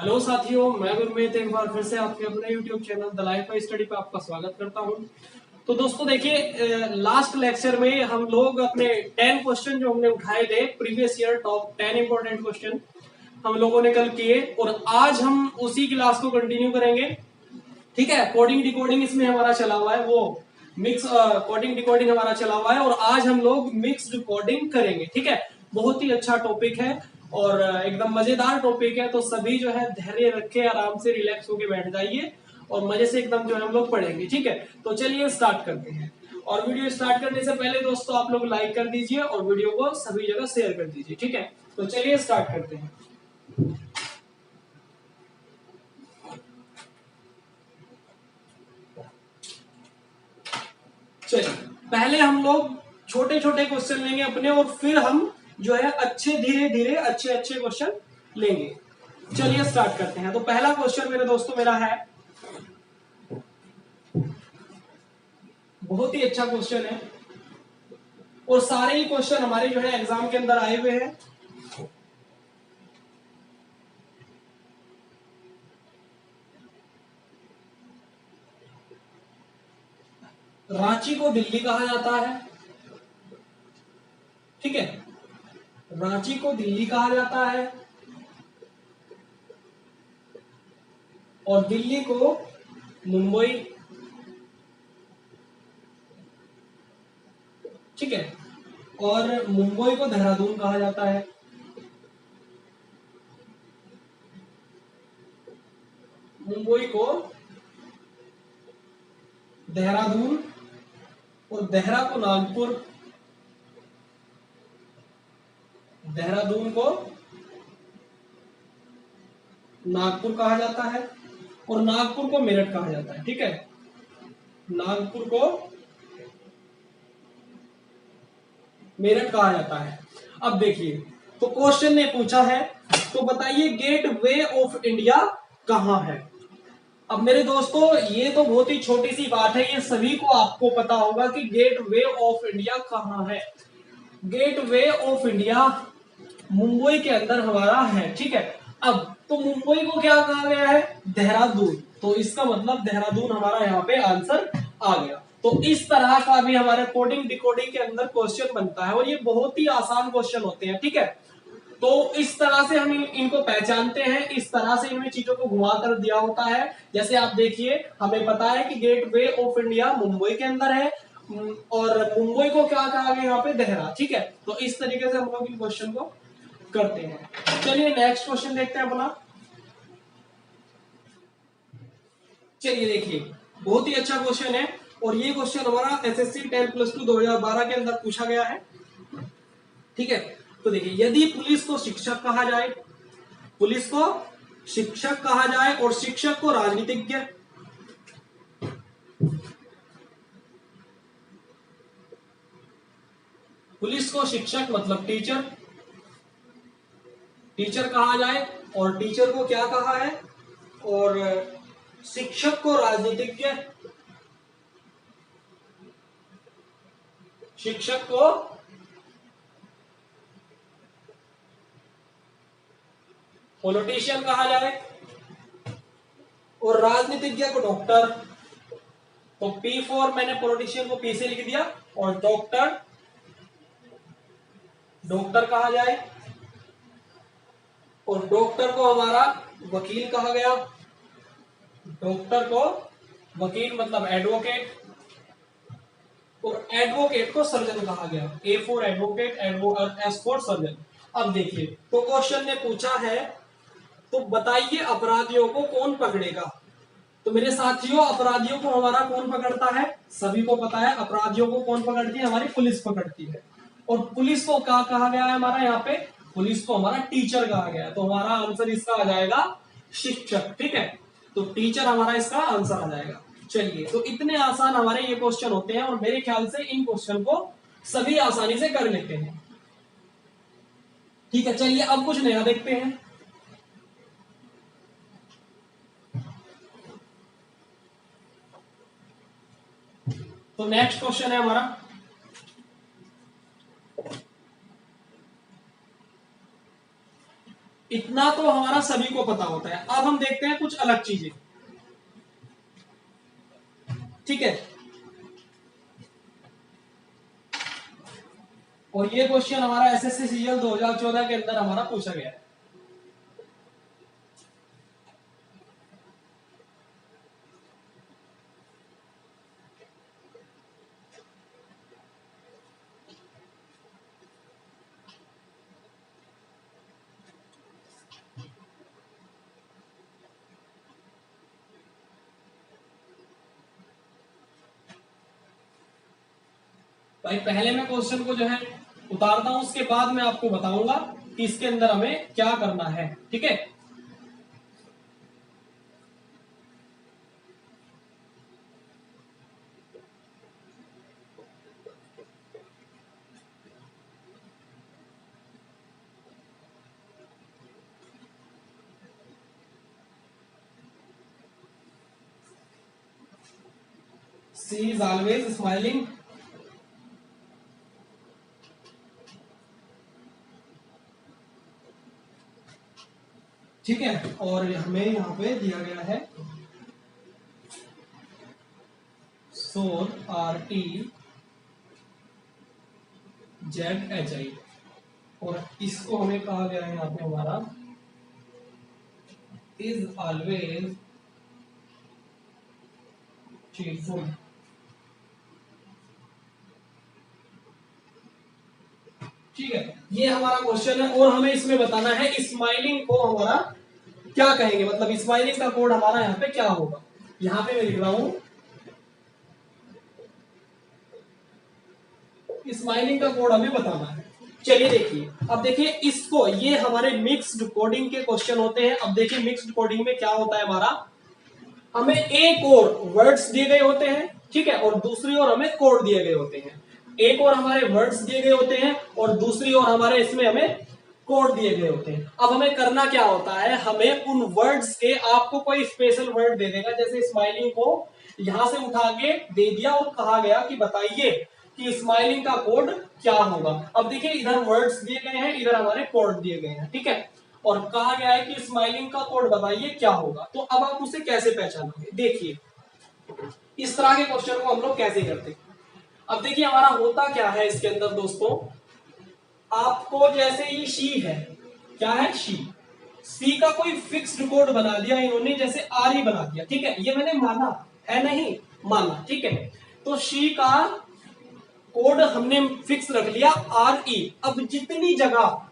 Hello साथियों, मैं गुरमीत एक बार फिर से आपके अपने YouTube channel the life by study पे आपका स्वागत करता हूं। तो दोस्तों देखिए, लास्ट लेक्चर में हम लोग अपने 10 क्वेश्चन जो हमने उठाए थे previous year top 10 important question हम लोगों ने कल किए और आज हम उसी क्लास को कंटिन्यू करेंगे। ठीक है, कोडिंग डिकोडिंग इसमें हमारा चला हुआ है, वो मिक्स कोडिंग डिकोडिंग हमारा चला हुआ है और आज हम लोग मिक्स्ड कोडिंग करेंगे। ठीक है, बहुत ही अच्छा टॉपिक है और एकदम मजेदार टॉपिक है, तो सभी जो है धैर्य रखे आराम से रिलैक्स होके बैठ जाइए और मजे से एकदम जो है हम लोग पढ़ेंगे। ठीक है, तो चलिए स्टार्ट करते हैं। और वीडियो स्टार्ट करने से पहले दोस्तों आप लोग लाइक कर दीजिए और वीडियो को सभी जगह शेयर कर दीजिए। ठीक है, तो चलिए स्टार्ट करते हैं। चलिए, पहले हम लोग छोटे छोटे क्वेश्चन लेंगे अपने और फिर हम जो है अच्छे धीरे धीरे अच्छे अच्छे क्वेश्चन लेंगे। चलिए स्टार्ट करते हैं। तो पहला क्वेश्चन मेरे दोस्तों मेरा है, बहुत ही अच्छा क्वेश्चन है और सारे ही क्वेश्चन हमारे जो है एग्जाम के अंदर आए हुए हैं। रांची को दिल्ली कहा जाता है। ठीक है, रांची को दिल्ली कहा जाता है और दिल्ली को मुंबई। ठीक है, और मुंबई को देहरादून कहा जाता है। मुंबई को देहरादून और देहरा को नागपुर, देहरादून को नागपुर कहा जाता है और नागपुर को मेरठ कहा जाता है। ठीक है, नागपुर को मेरठ कहा जाता है। अब देखिए, तो क्वेश्चन ने पूछा है, तो बताइए गेट वे ऑफ इंडिया कहां है। अब मेरे दोस्तों ये तो बहुत ही छोटी सी बात है, ये सभी को आपको पता होगा कि गेट वे ऑफ इंडिया कहां है। Gateway of India Mumbai के अंदर हमारा है। ठीक है, अब तो मुंबई को क्या कहा गया है, देहरादून, तो इसका मतलब देहरादून हमारा यहाँ पे आंसर आ गया। तो इस तरह का भी हमारे कोडिंग डिकोडिंग के अंदर क्वेश्चन बनता है और ये बहुत ही आसान क्वेश्चन होते हैं। ठीक है, तो इस तरह से हम इनको पहचानते हैं, इस तरह से इनमें चीजों को घुमा कर दिया होता है। जैसे आप देखिए, हमें पता है कि gateway of India Mumbai के अंदर है और मुंबई को क्या कहा गया यहाँ पे, देहरा। ठीक है, तो इस तरीके से हम लोग इन क्वेश्चन को करते हैं। चलिए नेक्स्ट क्वेश्चन देखते हैं अपना। चलिए देखिए, बहुत ही अच्छा क्वेश्चन है और ये क्वेश्चन हमारा एसएससी 10+2 2012 के अंदर पूछा गया है। ठीक है, तो देखिए, यदि पुलिस को शिक्षक कहा जाए, पुलिस को शिक्षक कहा जाए और शिक्षक को राजनीतिज्ञ, पुलिस को शिक्षक मतलब टीचर, टीचर कहा जाए और टीचर को क्या कहा है, और शिक्षक को राजनीतिज्ञ, शिक्षक को पॉलिटिशियन कहा जाए और राजनीतिज्ञ को डॉक्टर। तो पी फॉर मैंने पॉलिटिशियन को पी से लिख दिया और डॉक्टर, डॉक्टर कहा जाए और डॉक्टर को हमारा वकील कहा गया। डॉक्टर को वकील मतलब एडवोकेट और एडवोकेट को सर्जन कहा गया। A for advocate, S for surgeon. अब देखिए, तो क्वेश्चन ने पूछा है, तो बताइए अपराधियों को कौन पकड़ेगा। तो मेरे साथियों, अपराधियों को हमारा कौन पकड़ता है, सभी को पता है अपराधियों को कौन पकड़ती है, हमारी पुलिस पकड़ती है। और पुलिस को क्या कहा गया है हमारा यहाँ पे, पुलिस को हमारा टीचर कहा गया है। तो हमारा आंसर इसका आ जाएगा शिक्षक। ठीक है, तो टीचर हमारा इसका आंसर आ जाएगा। चलिए, तो इतने आसान हमारे ये क्वेश्चन होते हैं और मेरे ख्याल से इन क्वेश्चन को सभी आसानी से कर लेते हैं। ठीक है, चलिए अब कुछ नया देखते हैं। तो नेक्स्ट क्वेश्चन है हमारा, इतना तो हमारा सभी को पता होता है। अब हम देखते हैं कुछ अलग चीजें, ठीक है। और ये क्वेश्चन हमारा एसएससी सीजीएल 2014 के अंदर हमारा पूछा गया है। भाई पहले मैं क्वेश्चन को जो है उतारता हूं, उसके बाद मैं आपको बताऊंगा कि इसके अंदर हमें क्या करना है, ठीक है। सी इज ऑलवेज स्माइलिंग, ठीक है। और हमें यहाँ पे दिया गया है सोल RT ZHI, और इसको हमें कहा गया है यहाँ पे हमारा इज ऑलवेज चीटफुल, ठीक है। ये हमारा क्वेश्चन है और हमें इसमें बताना है स्माइलिंग को हमारा क्या कहेंगे, मतलब स्माइलिंग का कोड हमारा यहाँ पे क्या होगा। यहाँ पे मैं लिख रहा हूं स्माइलिंग का कोड हमें बताना है। चलिए देखिए, अब देखिए इसको, ये हमारे मिक्स्ड कोडिंग के क्वेश्चन होते हैं। अब देखिए मिक्स्ड कोडिंग में क्या होता है हमारा, हमें एक और वर्ड्स दिए गए होते हैं, ठीक है, और दूसरी ओर हमें कोड दिए गए होते हैं। एक और हमारे वर्ड्स दिए गए होते हैं और दूसरी ओर हमारे इसमें हमें कोड दिए गए होते हैं। अब हमें करना क्या होता है, हमें उन वर्ड्स के, आपको कोई स्पेशल वर्ड दे देगा, जैसे स्माइलिंग को यहां से उठा के दे दिया और कहा गया कि बताइए कि स्माइलिंग का कोड क्या होगा। अब देखिए इधर वर्ड्स दिए गए हैं, इधर हमारे कोड दिए गए हैं, ठीक है, और कहा गया है कि स्माइलिंग का कोड बताइए क्या होगा। तो अब आप उसे कैसे पहचानोगे, देखिए इस तरह के क्वेश्चन को हम लोग कैसे करते हैं। अब देखिए हमारा होता क्या है इसके अंदर दोस्तों, आपको जैसे ये शी है, क्या है शी, सी का कोई फिक्स्ड कोड बना दिया इन्होंने, जैसे आर ही बना दिया, ठीक है, ये मैंने माना है, नहीं माना, ठीक है। तो शी का कोड हमने फिक्स रख लिया RE। अब जितनी जगह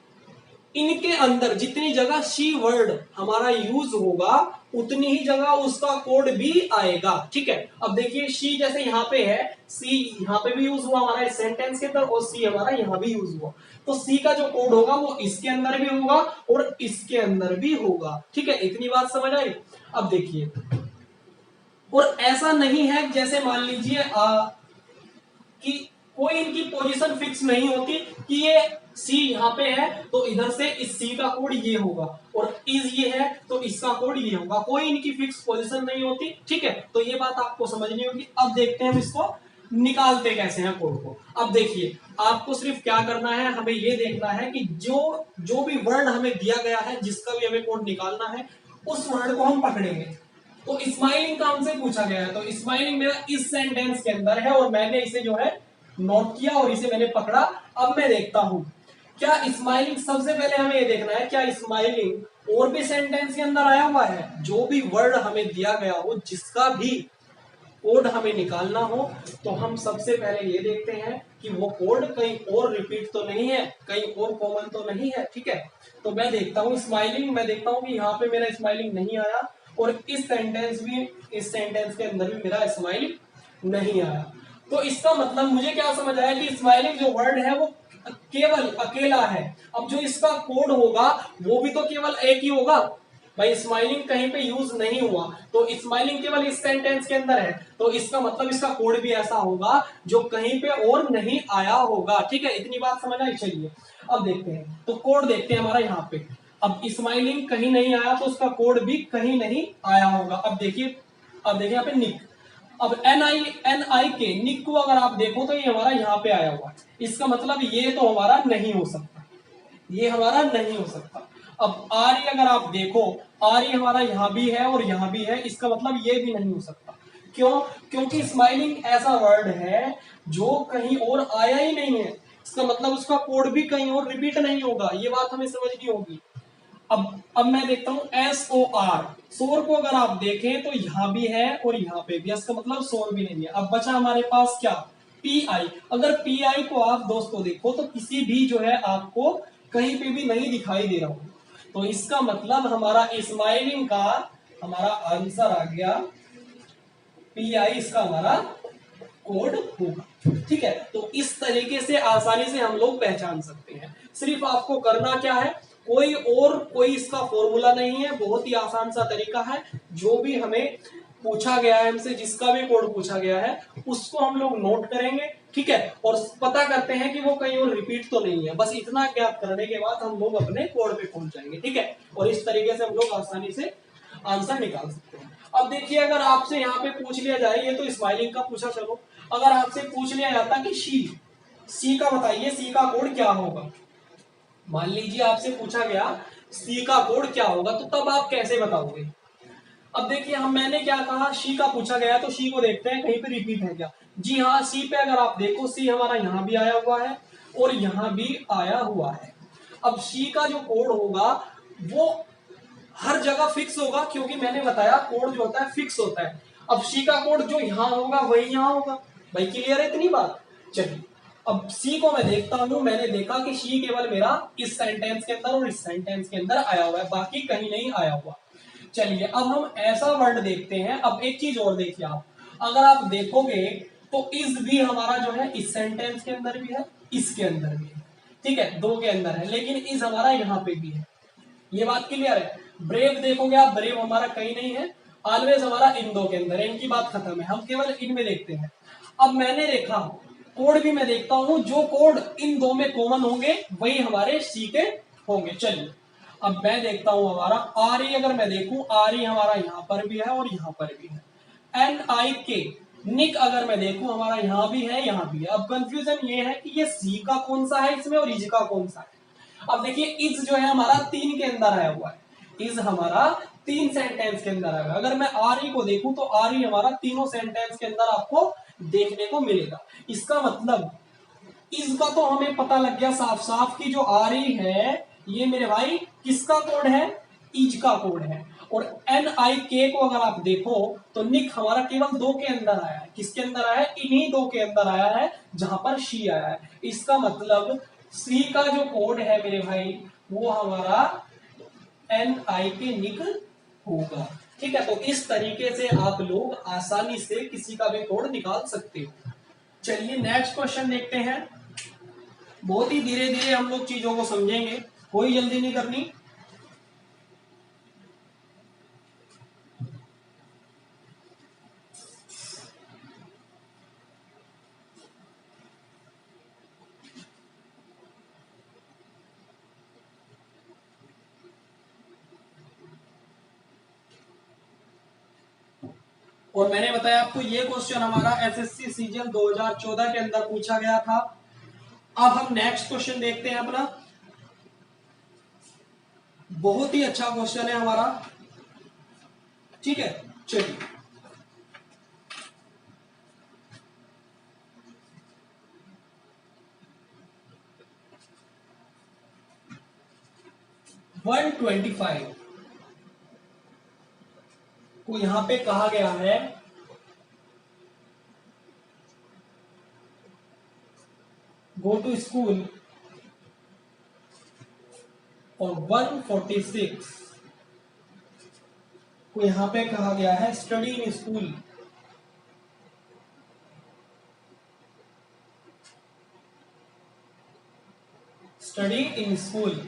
इनके अंदर, जितनी जगह शी वर्ड हमारा यूज होगा उतनी ही जगह उसका कोड भी आएगा, ठीक है। अब देखिए शी जैसे यहाँ पे है, सी यहाँ पे भी यूज हुआ हमारा इस सेंटेंस के अंदर, और सी हमारा यहाँ भी यूज हुआ, तो सी का जो कोड होगा वो इसके अंदर भी होगा और इसके अंदर भी होगा, ठीक है। इतनी बात समझ आई। अब देखिए, और ऐसा नहीं है जैसे मान लीजिए कि कोई इनकी पोजीशन फिक्स नहीं होती कि ये सी यहाँ पे है तो इधर से इस सी का कोड ये होगा, और इज ये है तो इसका कोड ये होगा, कोई इनकी फिक्स पोजीशन नहीं होती, ठीक है। तो ये बात आपको समझनी होगी। अब देखते हैं हम इसको निकालते कैसे हैं कोड को। अब देखिए आपको सिर्फ क्या करना है, हमें ये देखना है कि जो भी वर्ड हमें दिया गया है, जिसका भी हमें कोड निकालना है, उस वर्ड को हम पकड़ेंगे। तो स्माइलिंग का हमसे पूछा गया है, तो स्माइलिंग मेरा इस सेंटेंस के अंदर है और मैंने इसे जो है नोट किया और इसे मैंने पकड़ा। अब मैं देखता हूं क्या स्माइलिंग, सबसे पहले हमें ये देखना है क्या स्माइलिंग और भी सेंटेंस के अंदर आया हुआ है। जो भी वर्ड हमें दिया गया हो, जिसका भी कोड हमें निकालना हो, तो हम सबसे पहले ये देखते हैं कि वो कोड कहीं और रिपीट तो नहीं है, कहीं और कॉमन तो नहीं है, ठीक है। तो मैं देखता हूँ स्माइलिंग, मैं देखता हूँ कि यहाँ पे मेरा स्माइलिंग नहीं आया, और इस सेंटेंस के अंदर भी मेरा स्माइलिंग नहीं आया। तो इसका मतलब मुझे क्या समझ आया कि स्माइलिंग जो वर्ड है वो केवल अकेला है। अब जो इसका कोड होगा वो भी तो केवल एक ही होगा, भाई स्माइलिंग कहीं पे यूज नहीं हुआ, तो स्माइलिंग केवल इस सेंटेंस के अंदर है, तो इसका मतलब इसका कोड भी ऐसा होगा जो कहीं पे और नहीं आया होगा, ठीक है। इतनी बात समझ आई। चलिए अब देखते हैं, तो कोड देखते हैं हमारा यहाँ पे। अब स्माइलिंग कहीं नहीं आया तो उसका कोड भी कहीं नहीं आया होगा। अब देखिए यहाँ पे निक, अब NI के निक को अगर आप देखो तो ये हमारा यहाँ पे आया हुआ है, इसका मतलब ये तो हमारा नहीं हो सकता, ये हमारा नहीं हो सकता। अब आर ई अगर आप देखो, आर ई हमारा यहां भी है और यहां भी है, इसका मतलब ये भी नहीं हो सकता। क्यों? क्योंकि स्माइलिंग ऐसा वर्ड है जो कहीं और आया ही नहीं है, इसका मतलब उसका कोड भी कहीं और रिपीट नहीं होगा, ये बात हमें समझनी होगी। अब मैं देखता हूं एस ओ आर, शोर को अगर आप देखें तो यहां भी है और यहां पे भी, इसका मतलब शोर भी नहीं है। अब बचा हमारे पास क्या, पी आई। अगर पी आई को आप दोस्तों देखो तो किसी भी जो है आपको कहीं पे भी नहीं दिखाई दे रहा हो, तो इसका मतलब हमारा स्माइलिंग का हमारा आंसर आ गया पी आई, इसका हमारा कोड होगा। ठीक है, तो इस तरीके से आसानी से हम लोग पहचान सकते हैं। सिर्फ आपको करना क्या है, कोई इसका फॉर्मूला नहीं है, बहुत ही आसान सा तरीका है। जो भी हमें पूछा गया है, हमसे जिसका भी कोड पूछा गया है उसको हम लोग नोट करेंगे, ठीक है, और पता करते हैं कि वो कहीं और रिपीट तो नहीं है। बस इतना ज्ञात करने के बाद हम लोग अपने कोड पे पहुंच जाएंगे, ठीक है, और इस तरीके से हम लोग आसानी से आंसर निकाल सकते हैं। अब देखिए, अगर आपसे यहाँ पे पूछ लिया जाए, ये तो स्माइलिंग का पूछा, चलो अगर आपसे पूछ लिया जाता कि सी का बताइए, सी का कोड क्या होगा, मान लीजिए आपसे पूछा गया सी का कोड क्या होगा, तो तब आप कैसे बताओगे। अब देखिए, मैंने क्या कहा, सी का पूछा गया तो सी को देखते हैं कहीं पे रिपीट है क्या। जी हाँ, सी पे अगर आप देखो, सी हमारा यहाँ भी आया हुआ है और यहाँ भी आया हुआ है। अब सी का जो कोड होगा वो हर जगह फिक्स होगा, क्योंकि मैंने बताया कोड जो होता है फिक्स होता है। अब सी का कोड जो यहां होगा वही यहां होगा। भाई क्लियर है इतनी बात? चलिए, अब सी को मैं देखता हूं, मैंने देखा कि सी केवल मेरा इस सेंटेंस के अंदर और इस सेंटेंस के अंदर आया हुआ है, बाकी कहीं नहीं आया हुआ। चलिए, अब हम ऐसा वर्ड देखते हैं। अब एक चीज और देखिए आप, अगर आप देखोगे तो इज भी हमारा जो है इस सेंटेंस के अंदर भी है, इसके अंदर भी है, ठीक है, दो के अंदर है, लेकिन इज हमारा यहाँ पे भी है। ये बात क्लियर है? ब्रेव देखोगे आप, ब्रेव हमारा कहीं नहीं है, ऑलवेज हमारा इन दो के अंदर है, इनकी बात खत्म है, हम केवल इनमें देखते हैं। अब मैंने देखा कोड भी मैं देखता हूं, जो कोड इन दो में कॉमन होंगे वही हमारे सी के होंगे। चलिए, अब मैं देखता हूं हमारा आर ई, अगर मैं देखूं आर ई हमारा यहां पर भी है और यहां पर भी है। एन आई के निक अगर मैं देखूं हमारा यहां भी है, यहां भी है। अब कंफ्यूजन ये है कि ये सी का कौन सा है इसमें और इज का कौन सा है। अब देखिए, इज जो है हमारा तीन के अंदर आया हुआ है, इज हमारा तीन सेंटेंस के अंदर आया हुआ है। अगर मैं आर ई को देखूं तो आर ई हमारा तीनों सेंटेंस के अंदर आपको देखने को मिलेगा। इसका मतलब इज का तो हमें पता लग गया साफ साफ कि जो आर ई है ये मेरे भाई किसका कोड है, इज का कोड है। और एन आई के को अगर आप देखो तो निक हमारा केवल दो के अंदर आया है। किसके अंदर आया है? इन्हीं दो के अंदर आया है जहां पर शी आया है। इसका मतलब सी का जो कोड है मेरे भाई वो हमारा एन आई के निक होगा। ठीक है, तो इस तरीके से आप लोग आसानी से किसी का भी कोड निकाल सकते हो। चलिए नेक्स्ट क्वेश्चन देखते हैं। बहुत ही धीरे धीरे हम लोग चीजों को समझेंगे, कोई जल्दी नहीं करनी। और मैंने बताया आपको ये क्वेश्चन हमारा एसएससी सीजीएल 2014 के अंदर पूछा गया था। अब हम नेक्स्ट क्वेश्चन देखते हैं अपना, बहुत ही अच्छा क्वेश्चन है हमारा। ठीक है, चलिए, वन 125 को यहां पे कहा गया है गो टू स्कूल, और 146 को यहां पे कहा गया है study in school. Study in school,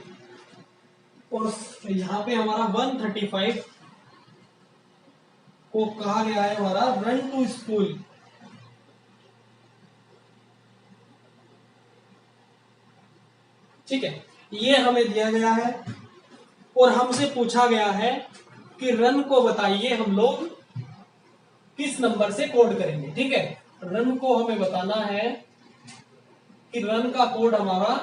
और यहां पे हमारा 135 को कहा गया है हमारा रन टू स्कूल। ठीक है, ये हमें दिया गया है और हमसे पूछा गया है कि रन को बताइए हम लोग किस नंबर से कोड करेंगे। ठीक है, रन को हमें बताना है कि रन का कोड हमारा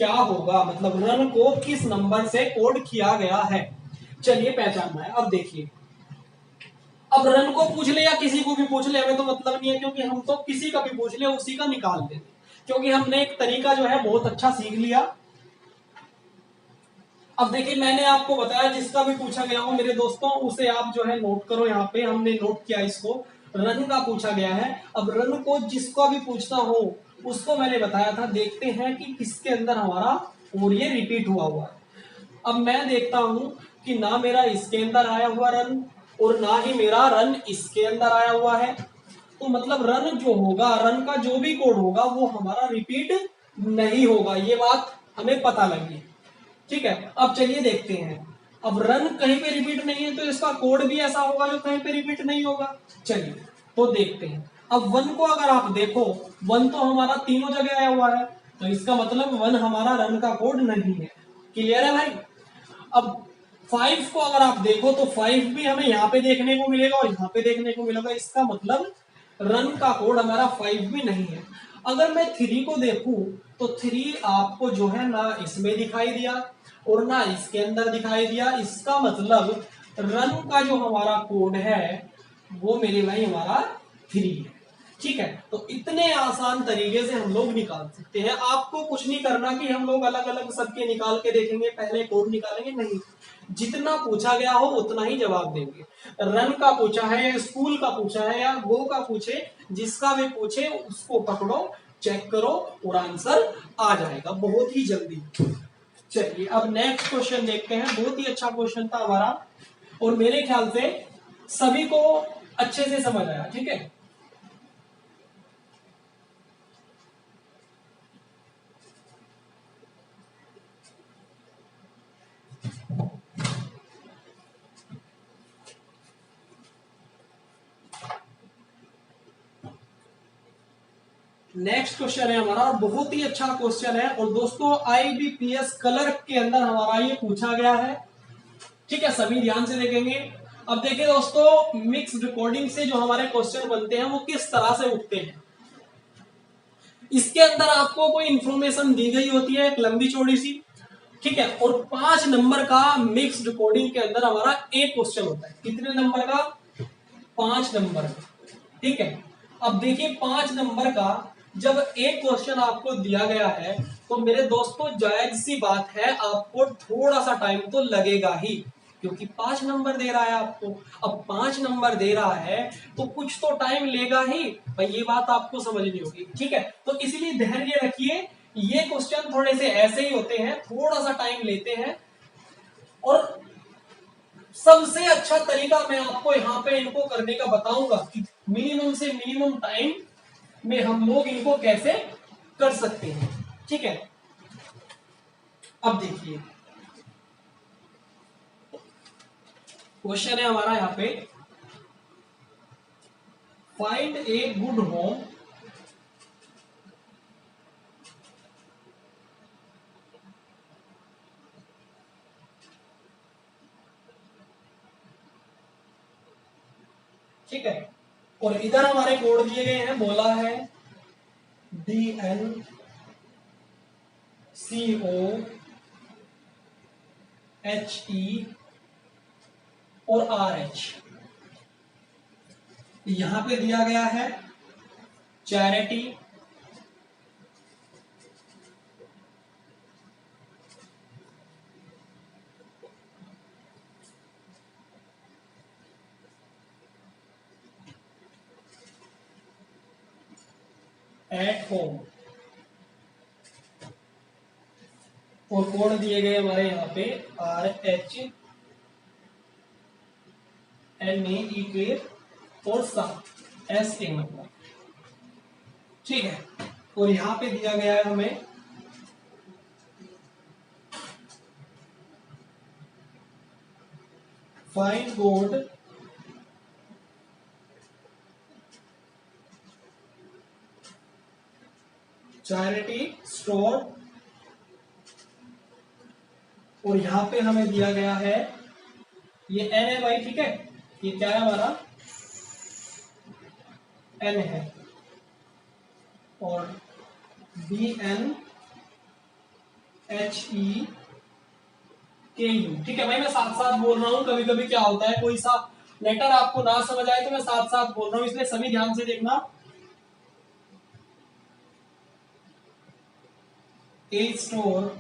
क्या होगा, मतलब रन को किस नंबर से कोड किया गया है, चलिए पहचानना है। अब देखिए, अब रन को पूछ ले या किसी को भी पूछ ले, हमें तो मतलब नहीं है, क्योंकि हम तो किसी का भी पूछ ले उसी का निकाल देंगे, क्योंकि हमने एक तरीका जो है बहुत अच्छा सीख लिया। अब देखिए, मैंने आपको बताया जिसका भी पूछा गया हो मेरे दोस्तों, उसे आप जो है नोट करो। यहाँ पे हमने नोट किया, इसको रन का पूछा गया है। अब रन को जिसका भी पूछना हो उसको मैंने बताया था। देखते हैं कि किसके अंदर हमारा और ये रिपीट हुआ है। अब मैं देखता हूं कि ना मेरा इसके अंदर आया हुआ रन और ना ही मेरा रन इसके अंदर आया हुआ है, तो मतलब रन जो होगा, रन का जो भी कोड होगा वो हमारा रिपीट नहीं होगा, ये बात हमें पता लगी। ठीक है, अब चलिए देखते हैं। अब रन कहीं पे रिपीट नहीं है तो इसका कोड भी ऐसा होगा जो कहीं पे रिपीट नहीं होगा। चलिए तो देखते हैं। अब वन को अगर आप देखो, वन तो हमारा तीनों जगह आया हुआ है, तो इसका मतलब वन हमारा रन का कोड नहीं है। क्लियर है भाई। अब 5 को अगर आप देखो तो 5 भी हमें यहाँ पे देखने को मिलेगा और यहाँ पे देखने को मिलेगा, इसका मतलब रन का कोड हमारा 5 भी नहीं है। अगर मैं 3 को देखूं तो 3 आपको जो है ना इसमें दिखाई दिया और ना इसके अंदर दिखाई दिया, इसका मतलब रन का जो हमारा कोड है वो मेरे भाई हमारा 3 है। ठीक है, तो इतने आसान तरीके से हम लोग निकाल सकते हैं। आपको कुछ नहीं करना कि हम लोग अलग अलग सबके निकाल के देखेंगे, पहले कोड निकालेंगे, नहीं, जितना पूछा गया हो उतना ही जवाब देंगे। रन का पूछा है या स्कूल का पूछा है या गो का पूछे, जिसका भी पूछे उसको पकड़ो, चेक करो और आंसर आ जाएगा बहुत ही जल्दी। चलिए अब नेक्स्ट क्वेश्चन देखते हैं। बहुत ही अच्छा क्वेश्चन था हमारा और मेरे ख्याल से सभी को अच्छे से समझ आया। ठीक है, नेक्स्ट क्वेश्चन है हमारा और बहुत ही अच्छा क्वेश्चन है। और दोस्तों आईबीपीएस क्लर्क के अंदर हमारा ये पूछा गया है। ठीक है, सभी ध्यान से देखेंगे। अब देखिए दोस्तों, मिक्स रिकॉर्डिंग से जो हमारे क्वेश्चन बनते हैं वो किस तरह से उठते हैं। इसके अंदर आपको कोई इंफॉर्मेशन दी गई होती है एक लंबी चौड़ी सी, ठीक है, और 5 नंबर का मिक्स रिकॉर्डिंग के अंदर हमारा एक क्वेश्चन होता है। कितने नंबर का? 5 नंबर का। ठीक है, अब देखिए 5 नंबर का जब एक क्वेश्चन आपको दिया गया है तो मेरे दोस्तों जायज सी बात है आपको थोड़ा सा टाइम तो लगेगा ही, क्योंकि 5 नंबर दे रहा है आपको। अब 5 नंबर दे रहा है तो कुछ तो टाइम लेगा ही भाई, ये बात आपको समझनी होगी। ठीक है, तो इसलिए धैर्य रखिए, ये क्वेश्चन थोड़े से ऐसे ही होते हैं, थोड़ा सा टाइम लेते हैं। और सबसे अच्छा तरीका मैं आपको यहाँ पे इनको करने का बताऊंगा कि मिनिमम से मिनिमम टाइम में हम लोग इनको कैसे कर सकते हैं। ठीक है, अब देखिए क्वेश्चन है हमारा यहाँ पे, फाइंड ए गुड होम ठीक है, और इधर हमारे कोड दिए गए हैं, बोला है DNCOH E और RH। यहां पे दिया गया है चैरिटी, एट होम, और कोड दिए गए हमारे यहाँ पे RHNAEK और SA मतलब। ठीक है, और यहाँ पे दिया गया है हमें फाइंड कोड चैरिटी स्टोर, और यहां पे हमें दिया गया है ये N है भाई। ठीक है, ये क्या है हमारा N है, और BN HEKU। ठीक है भाई, मैं साथ साथ बोल रहा हूं, कभी कभी क्या होता है कोई सा लेटर आपको ना समझ आए तो मैं साथ साथ बोल रहा हूं, इसलिए सभी ध्यान से देखना। ए स्टोर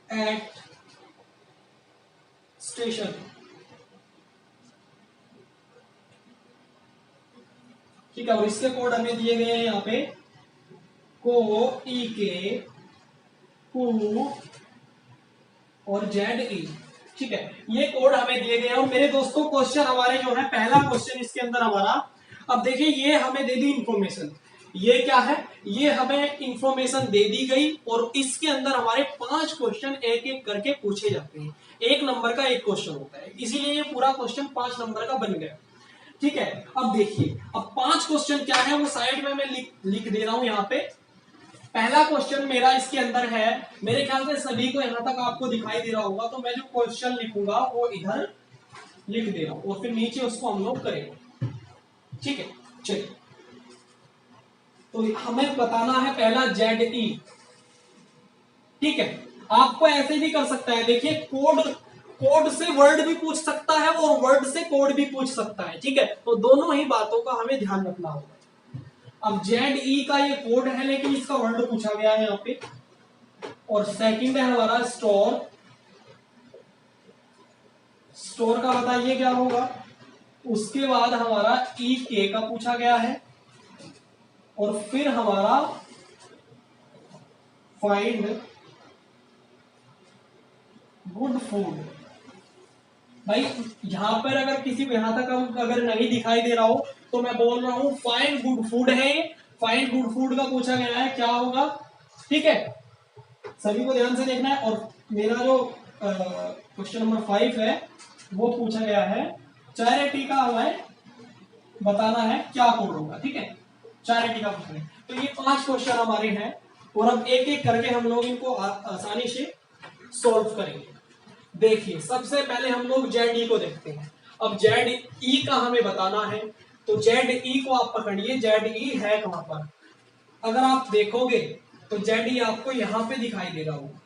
एट स्टेशन। ठीक है, और इसके कोड हमें दिए गए हैं यहाँ पे, को, ई के, कू और जेड ई। ठीक है, ये कोड हमें दिए गए हैं। और मेरे दोस्तों क्वेश्चन हमारे जो है, पहला क्वेश्चन इसके अंदर हमारा, अब देखिए ये हमें दे दी इंफॉर्मेशन, ये क्या है, ये हमें इंफॉर्मेशन दे दी गई और इसके अंदर हमारे 5 क्वेश्चन एक एक करके पूछे जाते हैं। 1 नंबर का एक क्वेश्चन होता है, इसीलिए ये पूरा क्वेश्चन 5 नंबर का बन गया। ठीक है, अब देखिए, अब 5 क्वेश्चन क्या है वो साइड में मैं लिख दे रहा हूं यहाँ पे। पहला क्वेश्चन मेरा इसके अंदर है, मेरे ख्याल से सभी को यहां तक आपको दिखाई दे रहा होगा, तो मैं जो क्वेश्चन लिखूंगा वो इधर लिख दे रहा हूं और फिर नीचे उसको हम लोग करेंगे। ठीक है, चलिए, तो हमें बताना है पहला ZE। ठीक है, आपको ऐसे भी कर सकता है, देखिए कोड से वर्ड भी पूछ सकता है और वर्ड से कोड भी पूछ सकता है। ठीक है, तो दोनों ही बातों का हमें ध्यान रखना होगा। अब ZE का ये कोड है, लेकिन इसका वर्ड पूछा गया है यहाँ पे। और सेकंड है हमारा स्टोर का बताइए क्या होगा। उसके बाद हमारा EK का पूछा गया है और फिर हमारा फाइंड गुड फूड। भाई यहां पर अगर किसी को यहां तक अगर नहीं दिखाई दे रहा हो तो मैं बोल रहा हूं फाइंड गुड फूड है। फाइंड गुड फूड का पूछा गया है, क्या होगा। ठीक है, सभी को ध्यान से देखना है। और मेरा जो क्वेश्चन नंबर 5 है वो पूछा गया है चैरिटी का, हमें बताना है क्या कोड होगा। ठीक है, चैरिटी का पूछा है। तो ये 5 क्वेश्चन हमारे हैं और अब एक एक करके हम लोग इनको आसानी से सॉल्व करेंगे। देखिए, सबसे पहले हम लोग ZE को देखते हैं। अब ZE का हमें बताना है, तो ZE को आप पकड़िए, ZE है कहां पर। अगर आप देखोगे तो ZE आपको यहां पे दिखाई दे रहा होगा।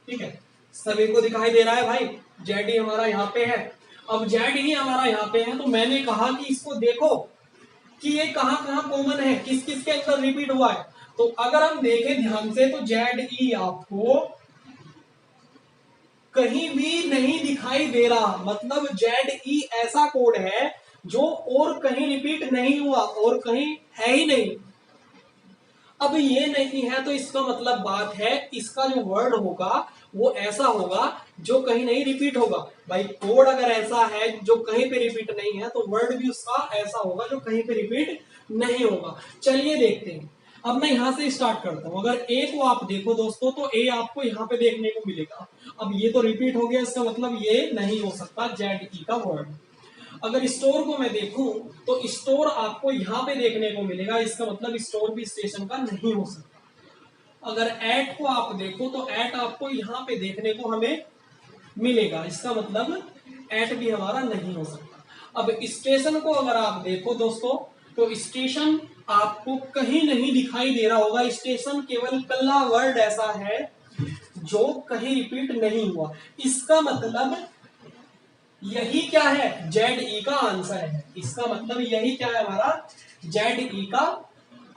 ठीक है, सभी को दिखाई दे रहा है भाई, ZE हमारा यहाँ पे है। अब ZE हमारा यहाँ पे है, तो मैंने कहा कि इसको देखो कि ये कहां कहां कॉमन है, किस किस के अंदर रिपीट हुआ है। तो अगर हम देखें ध्यान से तो ZE आपको कहीं भी नहीं दिखाई दे रहा, मतलब ZE ऐसा कोड है जो और कहीं रिपीट नहीं हुआ और कहीं है ही नहीं। अब ये नहीं है तो इसका मतलब बात है इसका जो वर्ड होगा वो ऐसा होगा जो कहीं नहीं रिपीट होगा। भाई कोड अगर ऐसा है जो कहीं पे रिपीट नहीं है तो वर्ड भी उसका ऐसा होगा जो कहीं पे रिपीट नहीं होगा। चलिए देखते हैं। अब मैं यहां से स्टार्ट करता हूं। अगर ए को आप देखो दोस्तों तो ए आपको यहां पे देखने को मिलेगा। अब ये तो रिपीट हो गया, इसका मतलब ये नहीं हो सकता ZE का वर्ड। अगर स्टोर को मैं देखूं तो स्टोर आपको यहां पे देखने को मिलेगा, इसका मतलब स्टोर भी स्टेशन का नहीं हो सकता। अगर एट को आप देखो तो एट आपको यहां पे देखने को हमें मिलेगा, इसका मतलब एट भी हमारा नहीं हो सकता। अब स्टेशन को अगर आप देखो दोस्तों तो स्टेशन आपको कहीं नहीं दिखाई दे रहा होगा। स्टेशन केवल कल्ला वर्ड ऐसा है जो कहीं रिपीट नहीं हुआ, इसका मतलब यही क्या है, ZE का आंसर है। इसका मतलब यही क्या है, हमारा ZE का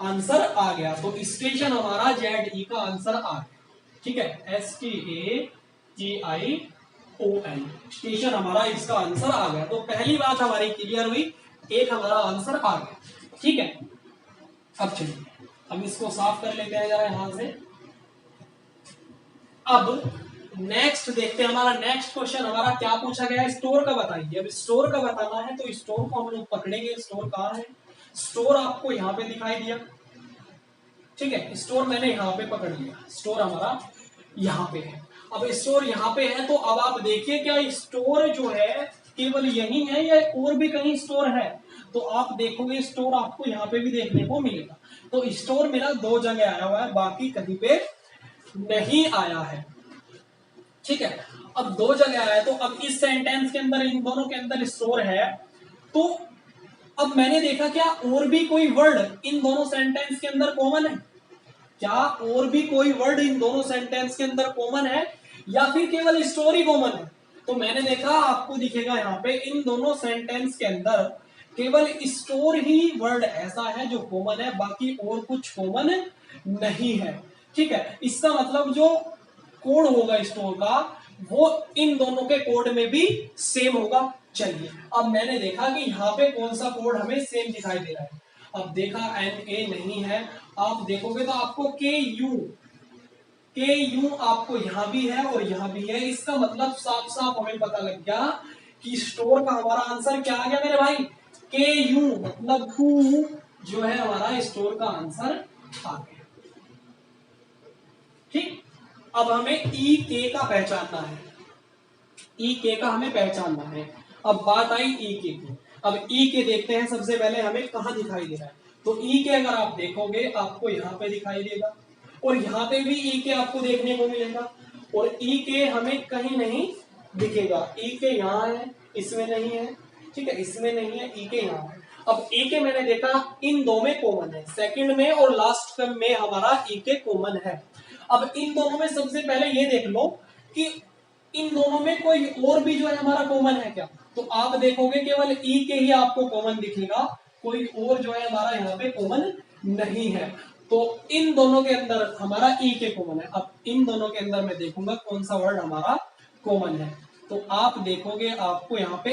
आंसर आ गया। तो स्टेशन हमारा ZE का आंसर आ गया। ठीक है, STATION स्टेशन हमारा इसका आंसर आ गया। तो पहली बात हमारी क्लियर हुई, एक हमारा आंसर आ गया। ठीक है, अब चलिए हम इसको साफ कर लेते हैं जरा यहां से। अब नेक्स्ट देखते हैं, हमारा नेक्स्ट क्वेश्चन हमारा क्या पूछा गया है, स्टोर का बताइए। अब स्टोर का बताना है तो स्टोर को हम लोग पकड़ेंगे। स्टोर कहाँ है, स्टोर आपको यहाँ पे दिखाई दिया। ठीक है, स्टोर मैंने यहाँ पे पकड़ लिया, स्टोर हमारा यहाँ पे है। अब स्टोर यहाँ पे है तो अब आप देखिए क्या स्टोर जो है केवल यही है या और भी कहीं स्टोर है। तो आप देखोगे स्टोर आपको यहाँ पे भी देखने को मिलेगा। तो स्टोर मेरा 2 जगह आया हुआ है, बाकी कहीं पे नहीं आया है। ठीक है, अब 2 जगह आया है तो अब इस सेंटेंस के अंदर इन दोनों के अंदर स्टोर है। तो अब मैंने देखा क्या और भी कोई वर्ड इन दोनों सेंटेंस के अंदर कॉमन है। क्या और भी कोई वर्ड इन दोनों सेंटेंस के अंदर कॉमन है या फिर केवल स्टोर ही कॉमन है? तो मैंने देखा आपको दिखेगा यहाँ पे इन दोनों सेंटेंस के अंदर केवल स्टोर ही वर्ड ऐसा है जो कॉमन है, बाकी और कुछ कॉमन नहीं है। ठीक है, इसका मतलब जो कोड होगा स्टोर का वो इन दोनों के कोड में भी सेम होगा। चलिए अब मैंने देखा कि यहाँ पे कौन सा कोड हमें सेम दिखाई दे रहा है। अब देखा NA नहीं है, आप देखोगे तो आपको KU आपको यहां भी है और यहां भी है। इसका मतलब साफ साफ हमें पता लग गया कि स्टोर का हमारा आंसर क्या आ गया मेरे भाई, KU, मतलब कू जो है हमारा स्टोर का आंसर आ गया। ठीक, अब हमें EK का पहचानना है, EK का हमें पहचानना है। अब बात आई EK की। अब EK देखते हैं सबसे पहले हमें कहां दिखाई दे रहा है। तो EK अगर आप देखोगे आपको यहाँ पे दिखाई देगा और यहाँ पे भी EK आपको देखने को मिलेगा और EK हमें कहीं नहीं दिखेगा। EK यहाँ है, इसमें नहीं है। ठीक है, इसमें नहीं है, EK यहाँ है। अब EK मैंने देखा इन दो में कॉमन है, सेकंड में और लास्ट में हमारा EK कॉमन है। अब इन दोनों में सबसे पहले ये देख लो कि इन दोनों में कोई और भी जो है हमारा कॉमन है क्या। तो आप देखोगे केवल EK ही आपको कॉमन दिखेगा, कोई और जो है हमारा यहाँ पे कॉमन नहीं है। तो इन दोनों के अंदर हमारा EK कॉमन है। अब इन दोनों के अंदर मैं देखूंगा कौन सा वर्ड हमारा कॉमन है। तो आप देखोगे आपको यहाँ पे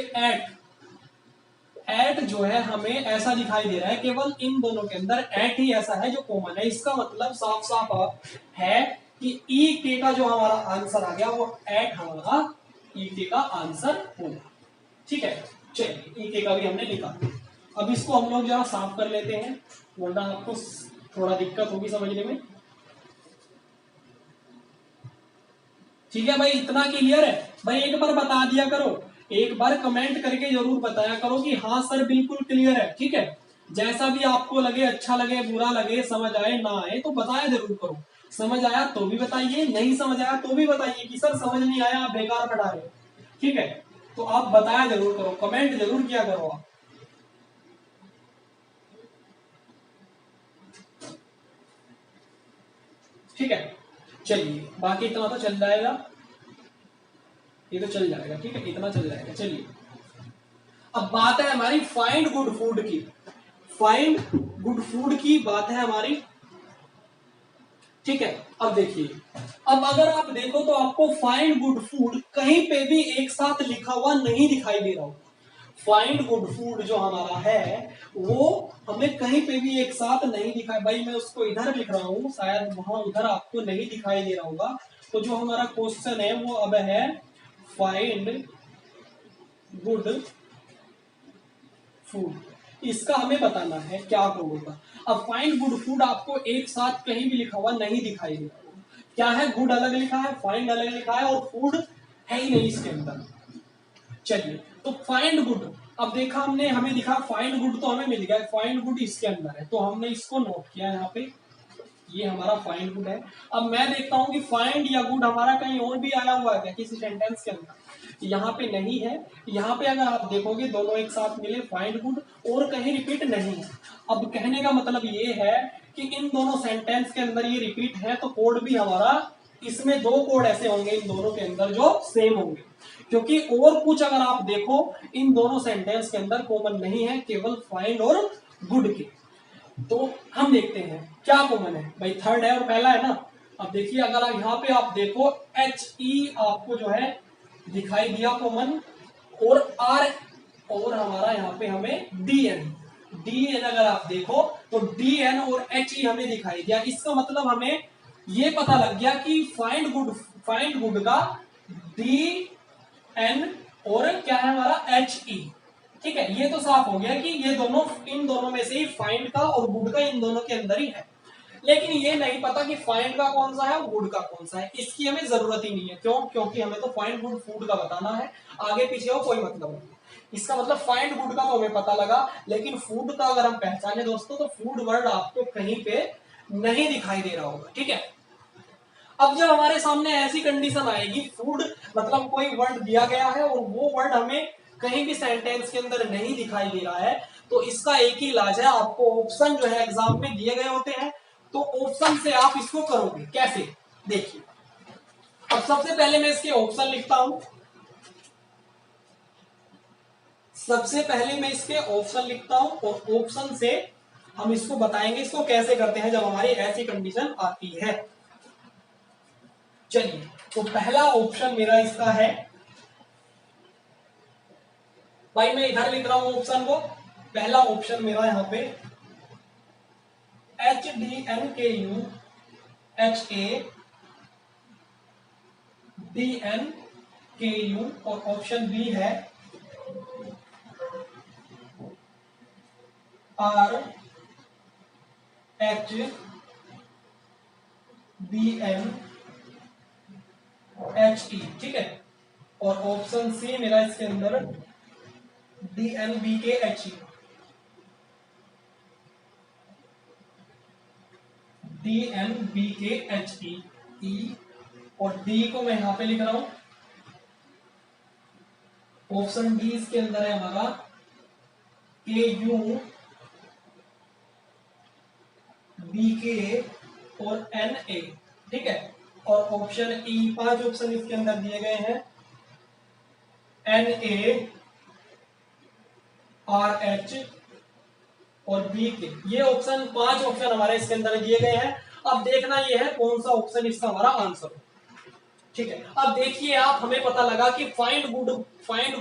एट जो है हमें ऐसा दिखाई दे रहा है, केवल इन दोनों के अंदर एट ही ऐसा है जो कॉमन है। इसका मतलब साफ साफ है कि EK का जो हमारा आंसर आ गया वो एट हमारा EK का आंसर होगा। ठीक है, चलिए EK का भी हमने लिखा। अब इसको हम लोग जरा साफ कर लेते हैं वरना आपको थोड़ा दिक्कत होगी समझने में। ठीक है भाई, इतना क्लियर है भाई? एक बार बता दिया करो, एक बार कमेंट करके जरूर बताया करो कि हाँ सर बिल्कुल क्लियर है। ठीक है, जैसा भी आपको लगे, अच्छा लगे, बुरा लगे, समझ आए ना आए तो बताया जरूर करो। समझ आया तो भी बताइए, नहीं समझ आया तो भी बताइए कि सर समझ नहीं आया, आप बेकार पढ़ा रहे हो। ठीक है, तो आप बताया जरूर करो, कमेंट जरूर किया करो आप। ठीक है, चलिए बाकी इतना तो चल जाएगा, ये तो चल जाएगा। ठीक है, इतना चल जाएगा। चलिए अब बात है हमारी फाइंड गुड फूड की। फाइंड गुड फूड की बात है हमारी। ठीक है, अब देखिए, अब अगर आप देखो तो आपको फाइंड गुड फूड कहीं पे भी एक साथ लिखा हुआ नहीं दिखाई दे रहा होगा। फाइंड गुड फूड जो हमारा है वो हमें कहीं पे भी एक साथ नहीं दिखाई। भाई मैं उसको इधर लिख रहा हूं, शायद वहां उधर आपको नहीं दिखाई दे रहा होगा। तो जो हमारा क्वेश्चन है वो अब है फाइंड गुड फूड, इसका हमें बताना है क्या होगा। अब फाइंड गुड फूड आपको एक साथ कहीं भी लिखा हुआ नहीं दिखाई दे रहा होगा। क्या है, गुड अलग लिखा है, फाइंड अलग लिखा है और फूड है ही नहीं इसके अंदर। चलिए तो फाइंड गुड, अब देखा हमने, हमें दिखा फाइंड गुड तो हमें मिल गया, फाइंड गुड इसके अंदर है तो हमने इसको नोट किया यहाँ पे, ये हमारा फाइंड गुड है। अब मैं देखता हूं कि फाइंड या गुड हमारा कहीं और भी आया हुआ है क्या किसी सेंटेंस के अंदर। यहाँ पे नहीं है, यहाँ पे अगर आप देखोगे दोनों एक साथ मिले फाइंड गुड और कहीं रिपीट नहीं है। अब कहने का मतलब ये है कि इन दोनों सेंटेंस के अंदर ये रिपीट है तो कोड भी हमारा, इसमें दो कोड ऐसे होंगे इन दोनों के अंदर जो सेम होंगे, क्योंकि और कुछ अगर आप देखो इन दोनों सेंटेंस के अंदर कॉमन नहीं है, केवल फाइंड और गुड के। तो हम देखते हैं क्या कॉमन है। भाई थर्ड है और पहला है ना। अब देखिए अगर यहाँ पे आप देखो HE आपको जो है दिखाई दिया कॉमन और R और हमारा यहाँ पे हमें DN अगर आप देखो तो DN और HE हमें दिखाई दिया। इसका मतलब हमें ये पता लग गया कि फाइंड गुड का DN और क्या है हमारा HE। ठीक है, ये तो साफ हो गया कि ये दोनों, इन दोनों में से ही फाइंड का और गुड का इन दोनों के अंदर ही है। लेकिन ये नहीं पता कि फाइंड का कौन सा है और गुड का कौन सा है। इसकी हमें जरूरत ही नहीं है, क्यों? क्योंकि हमें तो फाइंड गुड फूड का बताना है, आगे पीछे हो कोई मतलब नहीं। इसका मतलब फाइंड गुड का तो हमें पता लगा, लेकिन फूड का अगर हम पहचाने दोस्तों तो फूड वर्ड आपको कहीं पे नहीं दिखाई दे रहा होगा। ठीक है, अब जब हमारे सामने ऐसी कंडीशन आएगी, फूड मतलब कोई वर्ड दिया गया है और वो वर्ड हमें कहीं भी सेंटेंस के अंदर नहीं दिखाई दे रहा है, तो इसका एक ही इलाज है, आपको ऑप्शन जो है एग्जाम में दिए गए होते हैं, तो ऑप्शन से आप इसको करोगे कैसे, देखिए। अब सबसे पहले मैं इसके ऑप्शन लिखता हूं, सबसे पहले मैं इसके ऑप्शन लिखता हूं और ऑप्शन से हम इसको बताएंगे इसको कैसे करते हैं जब हमारी ऐसी कंडीशन आती है। चलिए, तो पहला ऑप्शन मेरा इसका है, भाई मैं इधर लिख रहा हूं ऑप्शन को। पहला ऑप्शन मेरा यहां पे HDNKU और ऑप्शन बी है RHBNHE, ठीक है। और ऑप्शन सी मेरा इसके अंदर DNBKHE, DNBKHE और डी को मैं यहां पे लिख रहा हूं। ऑप्शन डी इसके अंदर है हमारा KUBK और NA, ठीक है। और ऑप्शन ई, 5 ऑप्शन इसके अंदर दिए गए हैं, NARH और BK। ये ऑप्शन 5 ऑप्शन हमारे इसके अंदर दिए गए हैं। अब देखना ये है कौन सा ऑप्शन इसका हमारा आंसर है, ठीक है। अब देखिए आप, हमें पता लगा कि फाइंड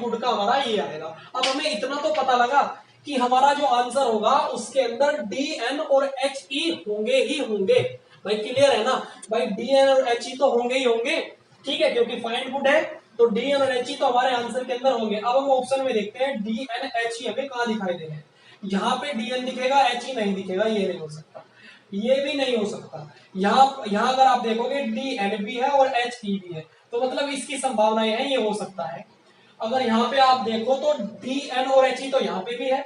गुड का हमारा ये आएगा। अब हमें इतना तो पता लगा कि हमारा जो आंसर होगा उसके अंदर DN और HE होंगे ही होंगे। भाई क्लियर है ना, भाई DN और HE तो होंगे ही होंगे, ठीक है, क्योंकि फाइंड गुड है तो DN और HE तो हमारे आंसर के अंदर होंगे। अब हम ऑप्शन में देखते हैं DN HE हमें कहां दिखाई दे रहे हैं। यहाँ पे DN दिखेगा, HE नहीं दिखेगा, ये नहीं हो सकता, ये भी नहीं हो सकता। यहाँ अगर आप देखोगे DN भी है और HE भी है, तो मतलब इसकी संभावनाएं है, ये हो सकता है। अगर यहाँ पे आप देखो तो DN और HE तो यहाँ पे भी है,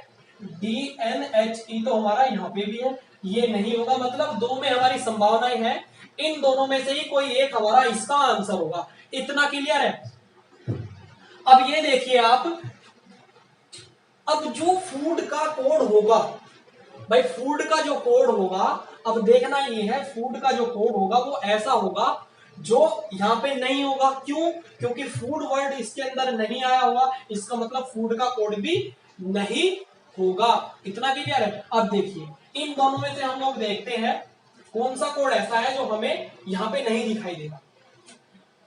DNHE तो हमारा यहाँ पे भी है, ये नहीं होगा। मतलब दो में हमारी संभावनाएं है, इन दोनों में से ही कोई एक हमारा इसका आंसर होगा। इतना क्लियर है। अब ये देखिए आप, अब जो फूड का कोड होगा, भाई फूड का जो कोड होगा, अब देखना ये है फूड का जो कोड होगा वो ऐसा होगा जो यहाँ पे नहीं होगा। क्यों? क्योंकि फूड वर्ड इसके अंदर नहीं आया होगा, इसका मतलब फूड का कोड भी नहीं होगा। इतना क्लियर है। अब देखिए इन दोनों में से हम लोग देखते हैं कौन सा कोड ऐसा है जो हमें यहाँ पे नहीं दिखाई देगा।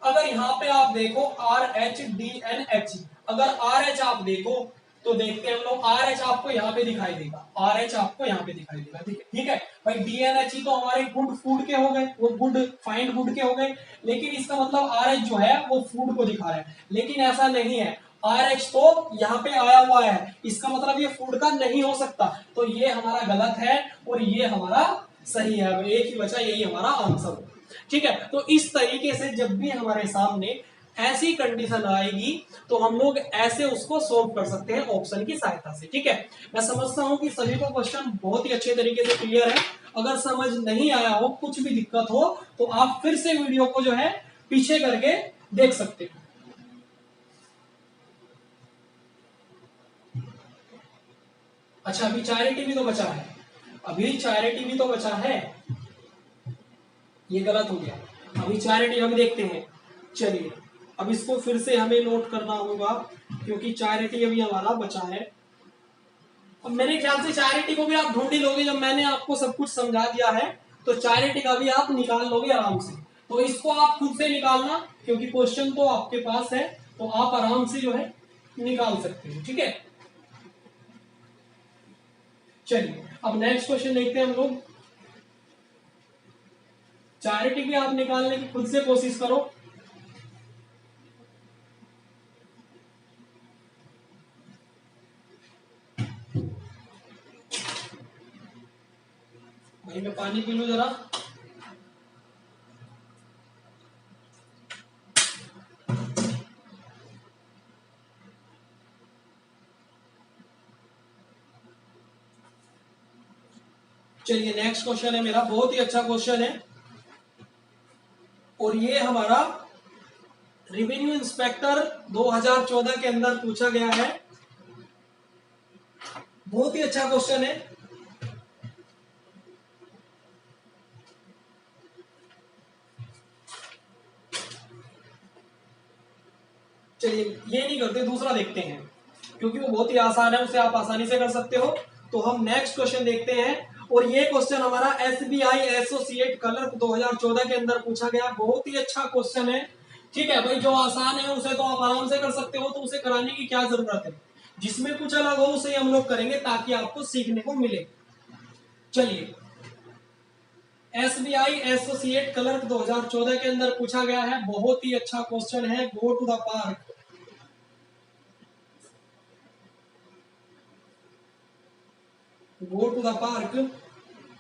अगर यहाँ पे आप देखो RHDNH, अगर RH आप देखो तो देखते हैं हम लोग, RH आपको यहाँ पे दिखाई देगा, RH आपको यहाँ पे दिखाई देगा, ठीक है भाई। DNHE तो हमारे गुड फूड के हो गए, वो गुड फाइंड गुड के हो गए, लेकिन इसका मतलब RH जो है वो फूड को दिखा रहा है, लेकिन ऐसा नहीं है। RH तो यहाँ पे आया हुआ है, इसका मतलब ये फूड का नहीं हो सकता, तो ये हमारा गलत है और ये हमारा सही है। एक ही बचा, यही हमारा आंसर होगा, ठीक है। तो इस तरीके से जब भी हमारे सामने ऐसी कंडीशन आएगी तो हम लोग ऐसे उसको सोल्व कर सकते हैं ऑप्शन की सहायता से, ठीक है। मैं समझता हूं कि सभी को क्वेश्चन बहुत ही अच्छे तरीके से क्लियर है। अगर समझ नहीं आया हो, कुछ भी दिक्कत हो, तो आप फिर से वीडियो को जो है पीछे करके देख सकते हो। अच्छा, अभी चैरिटी भी तो बचा है, अभी चैरिटी भी तो बचा है, ये गलत हो गया। अभी चैरिटी हम देखते हैं। चलिए अब इसको फिर से हमें नोट करना होगा क्योंकि चैरिटी अभी हमारा बचा है। अब मेरे ख्याल से चैरिटी को भी आप ढूंढ ही लोगे, जब मैंने आपको सब कुछ समझा दिया है तो चैरिटी का भी आप निकाल लोगे आराम से। तो इसको आप खुद से निकालना, क्योंकि क्वेश्चन तो आपके पास है, तो आप आराम से जो है निकाल सकते हो, ठीक है। चलिए अब नेक्स्ट क्वेश्चन देखते हैं हम लोग। चैरिटी भी आप निकालने की खुद से कोशिश करो। भाई मैं पानी पी लूं जरा। चलिए नेक्स्ट क्वेश्चन है मेरा, बहुत ही अच्छा क्वेश्चन है और ये हमारा रेवेन्यू इंस्पेक्टर 2014 के अंदर पूछा गया है। बहुत ही अच्छा क्वेश्चन है। चलिए ये नहीं करते, दूसरा देखते हैं क्योंकि वो बहुत ही आसान है, उसे आप आसानी से कर सकते हो। तो हम नेक्स्ट क्वेश्चन देखते हैं और ये क्वेश्चन हमारा SBI एसोसिएट क्लर्क 2014 के अंदर पूछा गया। बहुत ही अच्छा क्वेश्चन है, ठीक है भाई। जो आसान है उसे तो आप आराम से कर सकते हो, तो उसे कराने की क्या जरूरत है। जिसमें कुछ अलग हो उसे हम लोग करेंगे ताकि आपको सीखने को मिले। चलिए, SBI एसोसिएट क्लर्क 2014 के अंदर पूछा गया है, बहुत ही अच्छा क्वेश्चन है। Go to the park. Go to the park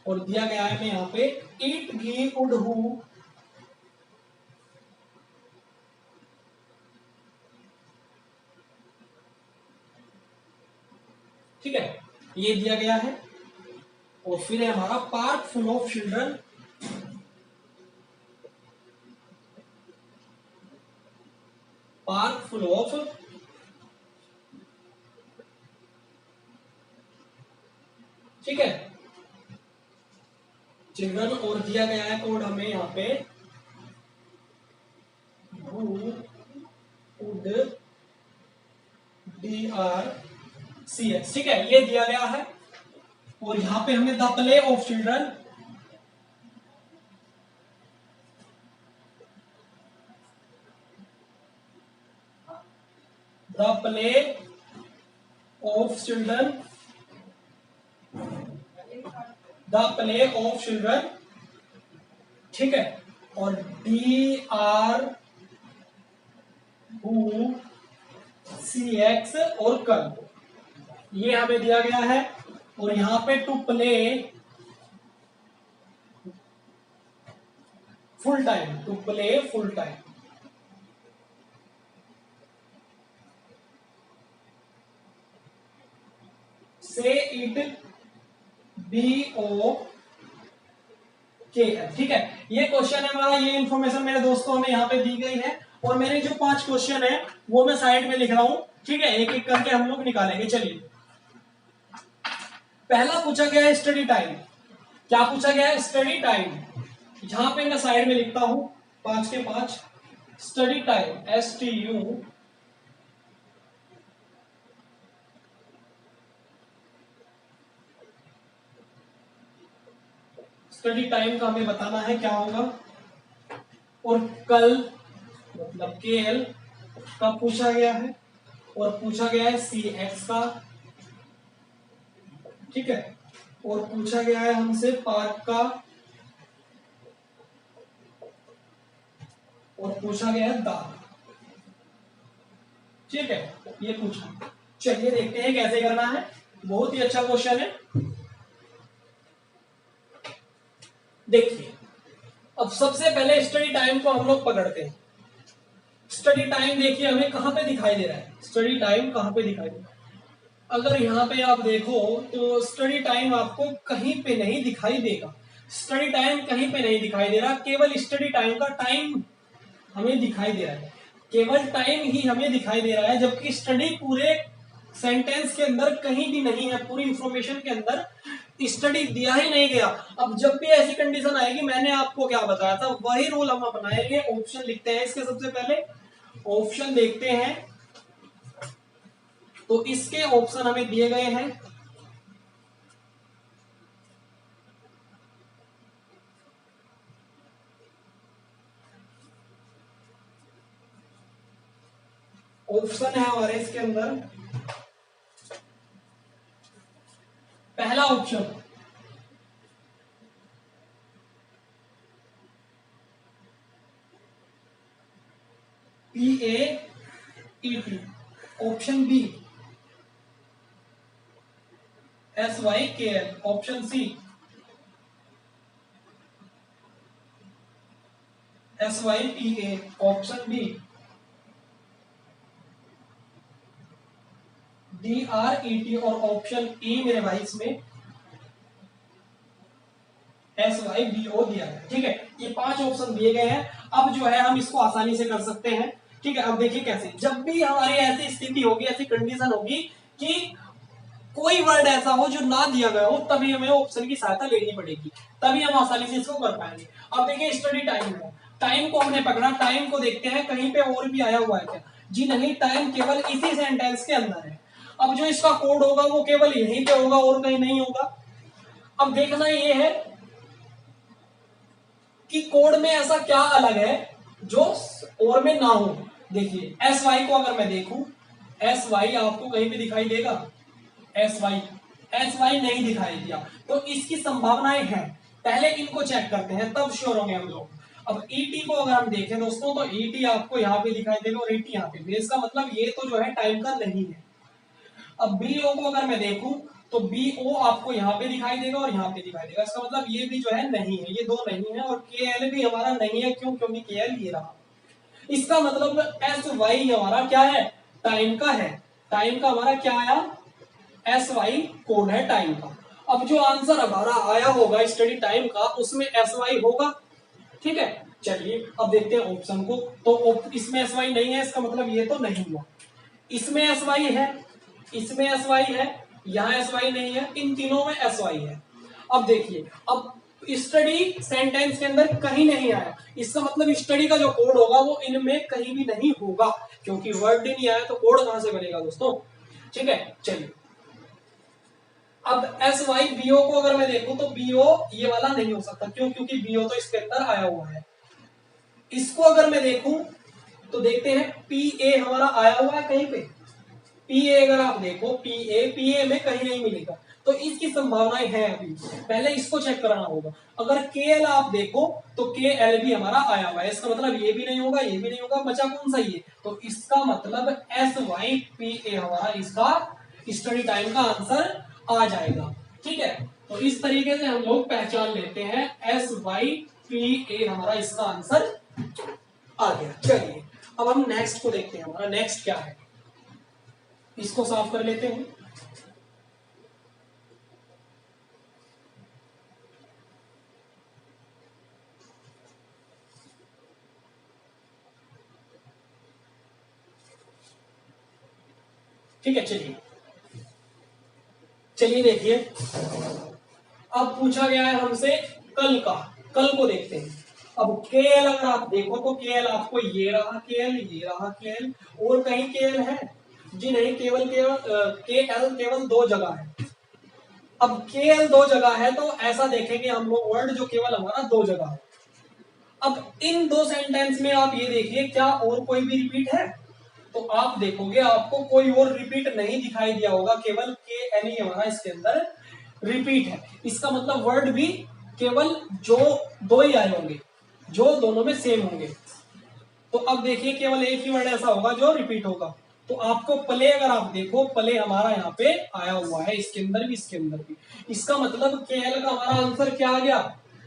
और दिया गया है मैं यहाँ पे ईट घी उड हु ठीक है, ये दिया गया है। और फिर है हमारा park full of children. Park full of ठीक है चिल्ड्रन। और दिया गया है कोड हमें यहाँ पे DRCS, ठीक है, ये दिया गया है। और यहाँ पे हमें the play of children, the play of children, the play of children, ठीक है। और DRCX और कल, ये हमें दिया गया है। और यहां पे to play full time, to play full time, say it BOKL, ठीक है। ये क्वेश्चन है हमारा, ये इंफॉर्मेशन मेरे दोस्तों हमें यहाँ पे दी गई है। और मेरे जो 5 क्वेश्चन है वो मैं साइड में लिख रहा हूं, ठीक है, एक एक करके हम लोग निकालेंगे। चलिए, पहला पूछा गया है स्टडी टाइम। क्या पूछा गया है? Study time. यहां पे मैं साइड में लिखता हूं 5 के 5 study time, STU study time का हमें बताना है क्या होगा। और कल मतलब KL का पूछा गया है और पूछा गया है CX का, ठीक है। और पूछा गया है हमसे पार्क का और पूछा गया है दा, ठीक है, ये पूछा। चलिए देखते हैं कैसे करना है। बहुत ही अच्छा क्वेश्चन है। देखिए, अब सबसे पहले स्टडी टाइम को हम लोग पकड़ते हैं। स्टडी टाइम देखिए हमें कहां पे दिखाई दे रहा है, स्टडी टाइम कहां पे दिखाई दे रहा है। अगर यहाँ पे आप देखो तो स्टडी टाइम आपको कहीं पे नहीं दिखाई देगा। स्टडी टाइम कहीं पे नहीं दिखाई दे रहा, केवल स्टडी टाइम का टाइम हमें दिखाई दे रहा है, केवल टाइम ही हमें दिखाई दे रहा है। जबकि स्टडी पूरे सेंटेंस के अंदर कहीं भी नहीं है, पूरी इंफॉर्मेशन के अंदर स्टडी दिया ही नहीं गया। अब जब भी ऐसी कंडीशन आएगी, मैंने आपको क्या बताया था वही रूल हम अपनाएंगे। ऑप्शन लिखते हैं इसके, सबसे पहले ऑप्शन देखते हैं। तो इसके ऑप्शन हमें दिए गए हैं। ऑप्शन है हमारे इसके अंदर, पहला option PAET, option B SYKL, option C SYPA, option B DRET और ऑप्शन E मेरे भाई इसमें SYBO दिया है, ठीक है। ये 5 ऑप्शन दिए गए हैं। अब जो है हम इसको आसानी से कर सकते हैं, ठीक है। अब देखिए कैसे, जब भी हमारी ऐसी स्थिति होगी, ऐसी कंडीशन होगी कि कोई वर्ड ऐसा हो जो ना दिया गया हो, तभी हमें ऑप्शन की सहायता लेनी पड़ेगी, तभी हम आसानी से इसको कर पाएंगे। अब देखिए स्टडी टाइम है, टाइम को हमने पकड़ा, टाइम को देखते हैं कहीं पे और भी आया हुआ है क्या। जी नहीं, टाइम केवल इसी सेंटेंस के अंदर है। अब जो इसका कोड होगा वो केवल यहीं पे होगा और कहीं नहीं होगा। अब देखना ये है कि कोड में ऐसा क्या अलग है जो और में ना हो। देखिए एस वाई को अगर मैं देखूं, एस वाई आपको कहीं भी दिखाई देगा? एस वाई नहीं दिखाई दिया, तो इसकी संभावनाएं हैं। पहले इनको चेक करते हैं तब श्योर होंगे हम लोग। अब ईटी को अगर हम देखें दोस्तों, तो ईटी आपको यहाँ पे दिखाई देगा और ईटी यहाँ पे, इसका मतलब ये तो जो है टाइम का नहीं है। अब बीओ को अगर मैं देखूं, तो बीओ आपको यहाँ पे दिखाई देगा और यहाँ पे दिखाई देगा, इसका मतलब ये भी जो है नहीं है, ये दो नहीं है। और के एल भी हमारा नहीं है, क्यों? क्योंकि के एल ये रहा। इसका मतलब एस वाई हमारा क्या है? टाइम का है। टाइम का हमारा क्या आया? एस वाई कोड है टाइम का। अब जो आंसर हमारा आया होगा स्टडी टाइम का, उसमें एस वाई होगा। ठीक है, चलिए अब देखते हैं ऑप्शन को। तो इसमें एस वाई नहीं है, इसका मतलब ये तो नहीं हुआ। इसमें एस वाई है, इसमें एस वाई है, यहाँ एस वाई नहीं है, इन तीनों में एस वाई है। अब देखिए, अब स्टडी सेंटेंस के अंदर कहीं नहीं आया, इसका मतलब स्टडी का जो कोड होगा वो इनमें कहीं भी नहीं होगा, क्योंकि वर्ड ही नहीं आया तो कोड कहां से बनेगा दोस्तों। ठीक है, चलिए अब एस वाई बीओ को अगर मैं देखूं, तो बीओ ये वाला नहीं हो सकता, क्यों? क्योंकि बीओ तो इसके अंदर आया हुआ है। इसको अगर मैं देखूं तो देखते हैं पी ए हमारा आया हुआ है कहीं पे? पी ए अगर आप देखो, पी ए में कहीं नहीं मिलेगा, तो इसकी संभावनाएं हैं। अभी पहले इसको चेक कराना होगा। अगर के एल आप देखो, तो के एल भी हमारा आया हुआ है, इसका मतलब ये भी नहीं होगा, ये भी नहीं होगा, बचा कौन सा? ये। तो इसका मतलब एस वाई पी ए हमारा इसका स्टडी टाइम का आंसर आ जाएगा। ठीक है, तो इस तरीके से हम लोग पहचान लेते हैं एस वाई पी ए हमारा इसका आंसर आ गया। चलिए अब हम नेक्स्ट को देखते हैं, हमारा नेक्स्ट क्या है, इसको साफ कर लेते हैं। ठीक है, चलिए देखिए, अब पूछा गया है हमसे कल का। कल को देखते हैं। अब केएल अगर आप देखो, तो केएल आपको ये रहा केएल, ये रहा केएल, और कहीं केएल है? जी नहीं, केवल केएल केवल दो जगह है। अब केएल दो जगह है, तो ऐसा देखेंगे हम लोग वर्ड जो केवल हमारा दो जगह है। अब इन दो सेंटेंस में आप ये देखिए, क्या और कोई भी रिपीट है? तो आप देखोगे आपको कोई और रिपीट नहीं दिखाई दिया होगा, केवल के एल ही हमारा इसके अंदर रिपीट है। इसका मतलब वर्ड भी केवल जो दो ही आए होंगे, जो दोनों में सेम होंगे। तो अब देखिए केवल एक ही वर्ड ऐसा होगा जो रिपीट होगा। तो आपको प्ले अगर आप देखो, प्ले हमारा यहाँ पे आया हुआ है, इसके अंदर भी, इसके अंदर भी। इसका मतलब के एल का हमारा आंसर क्या आ गया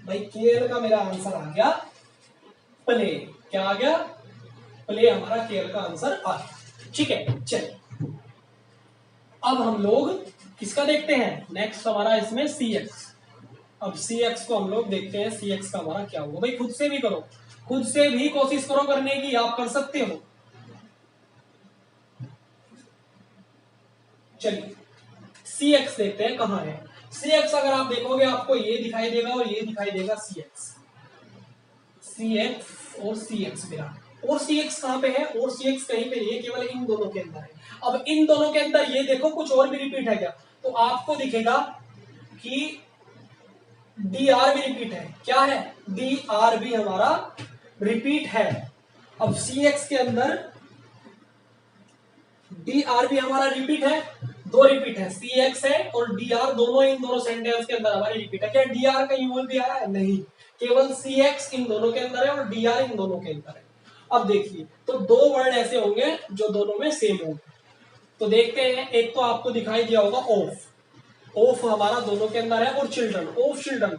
भाई? के एल का मेरा आंसर आ गया प्ले। क्या आ गया? प्ले हमारा केएल का आंसर आ गया। ठीक है, चलिए अब हम लोग किसका देखते हैं? नेक्स्ट हमारा इसमें सी एक्स। अब सी एक्स को हम लोग देखते हैं, सी एक्स का हमारा क्या होगा। भाई खुद से भी करो, खुद से भी कोशिश करो करने की, आप कर सकते हो। चलिए सी एक्स देखते हैं कहां है। सी एक्स अगर आप देखोगे, आपको ये दिखाई देगा और ये दिखाई देगा, सी एक्स और सी एक्स मेरा। और सी एक्स कहां पे है? और सी एक्स कहीं पे नहीं है, केवल इन दोनों के अंदर है। अब इन दोनों के अंदर ये देखो कुछ और भी रिपीट है क्या? तो आपको दिखेगा कि डी आर भी रिपीट है। क्या है? डी आर भी हमारा रिपीट है। अब सी एक्स के अंदर डी आर भी हमारा रिपीट है, दो रिपीट है, सी एक्स है और डी आर, दोनों इन दोनों सेंटेंस के अंदर हमारी रिपीट है। क्या डी आर का यूज भी आया है? नहीं, केवल सी एक्स इन दोनों के अंदर है और डी आर इन दोनों के अंदर है। अब देखिए, तो दो वर्ड ऐसे होंगे जो दोनों में सेम होंगे। तो देखते हैं, एक तो आपको दिखाई दिया होगा ऑफ, ऑफ हमारा दोनों के अंदर है, और children, of children,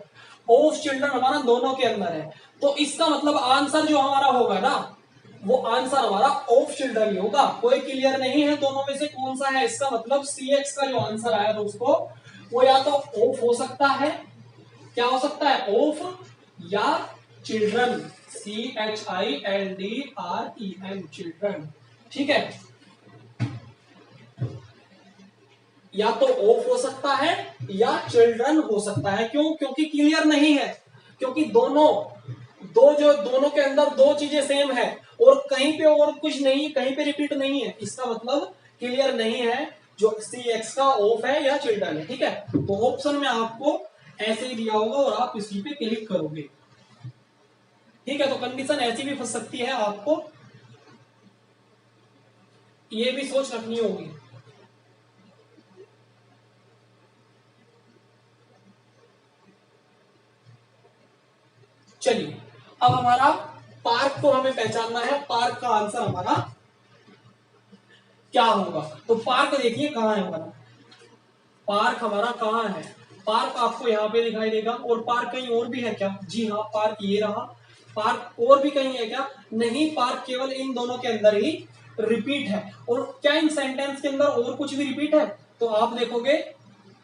of children हमारा दोनों के अंदर है। तो इसका मतलब आंसर जो हमारा होगा ना, वो आंसर हमारा ऑफ चिल्ड्रन ही होगा। कोई क्लियर नहीं है दोनों में से कौन सा है। इसका मतलब सी एक्स का जो आंसर आया दोस्तों, वो या तो ऑफ हो सकता है, क्या हो सकता है? ऑफ या चिल्ड्रन, CHILDREN, चिल्ड्रन। ठीक है, या तो ऑफ हो सकता है या चिल्ड्रन हो सकता है। क्यों? क्योंकि क्लियर नहीं है, क्योंकि दोनों के अंदर दो चीजें सेम है और कहीं पे और कुछ नहीं, कहीं पे रिपीट नहीं है, इसका मतलब क्लियर नहीं है, जो सी एक्स का ऑफ है या चिल्ड्रन है। ठीक है, तो ऑप्शन में आपको ऐसे ही दिया होगा और आप इसी पे क्लिक करोगे। ठीक है, तो कंडीशन ऐसी भी फंस सकती है, आपको ये भी सोच रखनी होगी। चलिए, अब हमारा पार्क को हमें पहचानना है, पार्क का आंसर हमारा क्या होगा। तो पार्क देखिए कहां है हमारा, पार्क हमारा कहां है, पार्क आपको यहाँ पे दिखाई देगा। और पार्क कहीं और भी है क्या? जी हाँ, पार्क ये रहा। पार्क और भी कहीं है क्या? नहीं, पार्क केवल इन दोनों के अंदर ही रिपीट है। और क्या इन सेंटेंस के अंदर और कुछ भी रिपीट है? तो आप देखोगे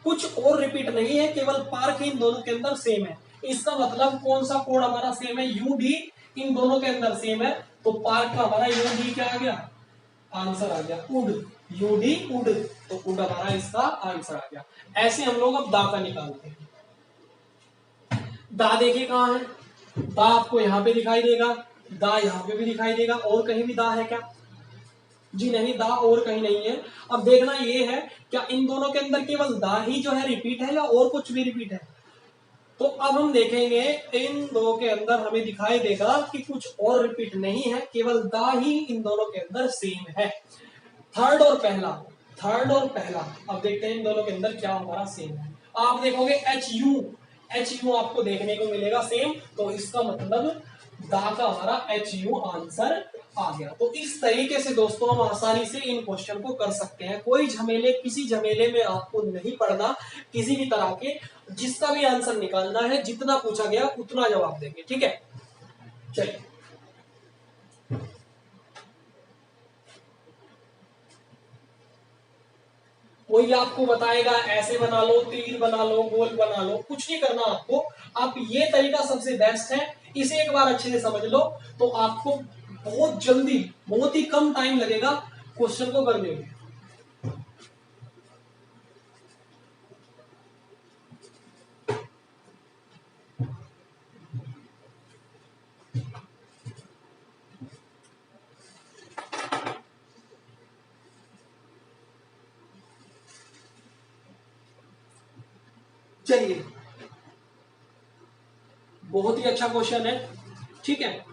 कुछ और रिपीट नहीं है, केवल पार्क इन दोनों के अंदर सेम है। इसका मतलब कौन सा कोड हमारा सेम है? यू डी इन दोनों के अंदर सेम है, तो पार्क का हमारा यू डी क्या आ गया? आंसर आ गया उड, यूडी उड, तो उड हमारा इसका आंसर आ गया। ऐसे हम लोग अब दा का निकालते हैं। दा देखिए कहां है, दा आपको यहां पे दिखाई देगा, दा यहां पे भी दिखाई देगा, और कहीं भी दा है क्या? जी नहीं, दा और कहीं नहीं है। अब देखना ये है, क्या इन दोनों के अंदर केवल दा ही जो है रिपीट है या और कुछ भी रिपीट है? तो अब हम देखेंगे इन दो के अंदर हमें दिखाई देगा कि कुछ और रिपीट नहीं है, केवल दा ही इन दोनों के अंदर सेम है। थर्ड और पहला, थर्ड और पहला, अब देखते हैं इन दोनों के अंदर क्या हमारा सेम है। आप देखोगे एच यू, एच यू आपको देखने को मिलेगा सेम, तो इसका मतलब दा का हमारा एच यू आंसर आ गया। तो इस तरीके से दोस्तों हम आसानी से इन क्वेश्चन को कर सकते हैं। कोई झमेले, किसी झमेले में आपको नहीं पड़ना किसी भी तरह के, जिसका भी आंसर निकालना है, जितना पूछा गया उतना जवाब देंगे। ठीक है, चलिए कोई आपको बताएगा ऐसे बना लो, तीर बना लो, गोल बना लो, कुछ नहीं करना आपको। आप ये तरीका सबसे बेस्ट है, इसे एक बार अच्छे से समझ लो, तो आपको बहुत जल्दी, बहुत ही कम टाइम लगेगा क्वेश्चन को करने में। चलिए, बहुत ही अच्छा क्वेश्चन है। ठीक है,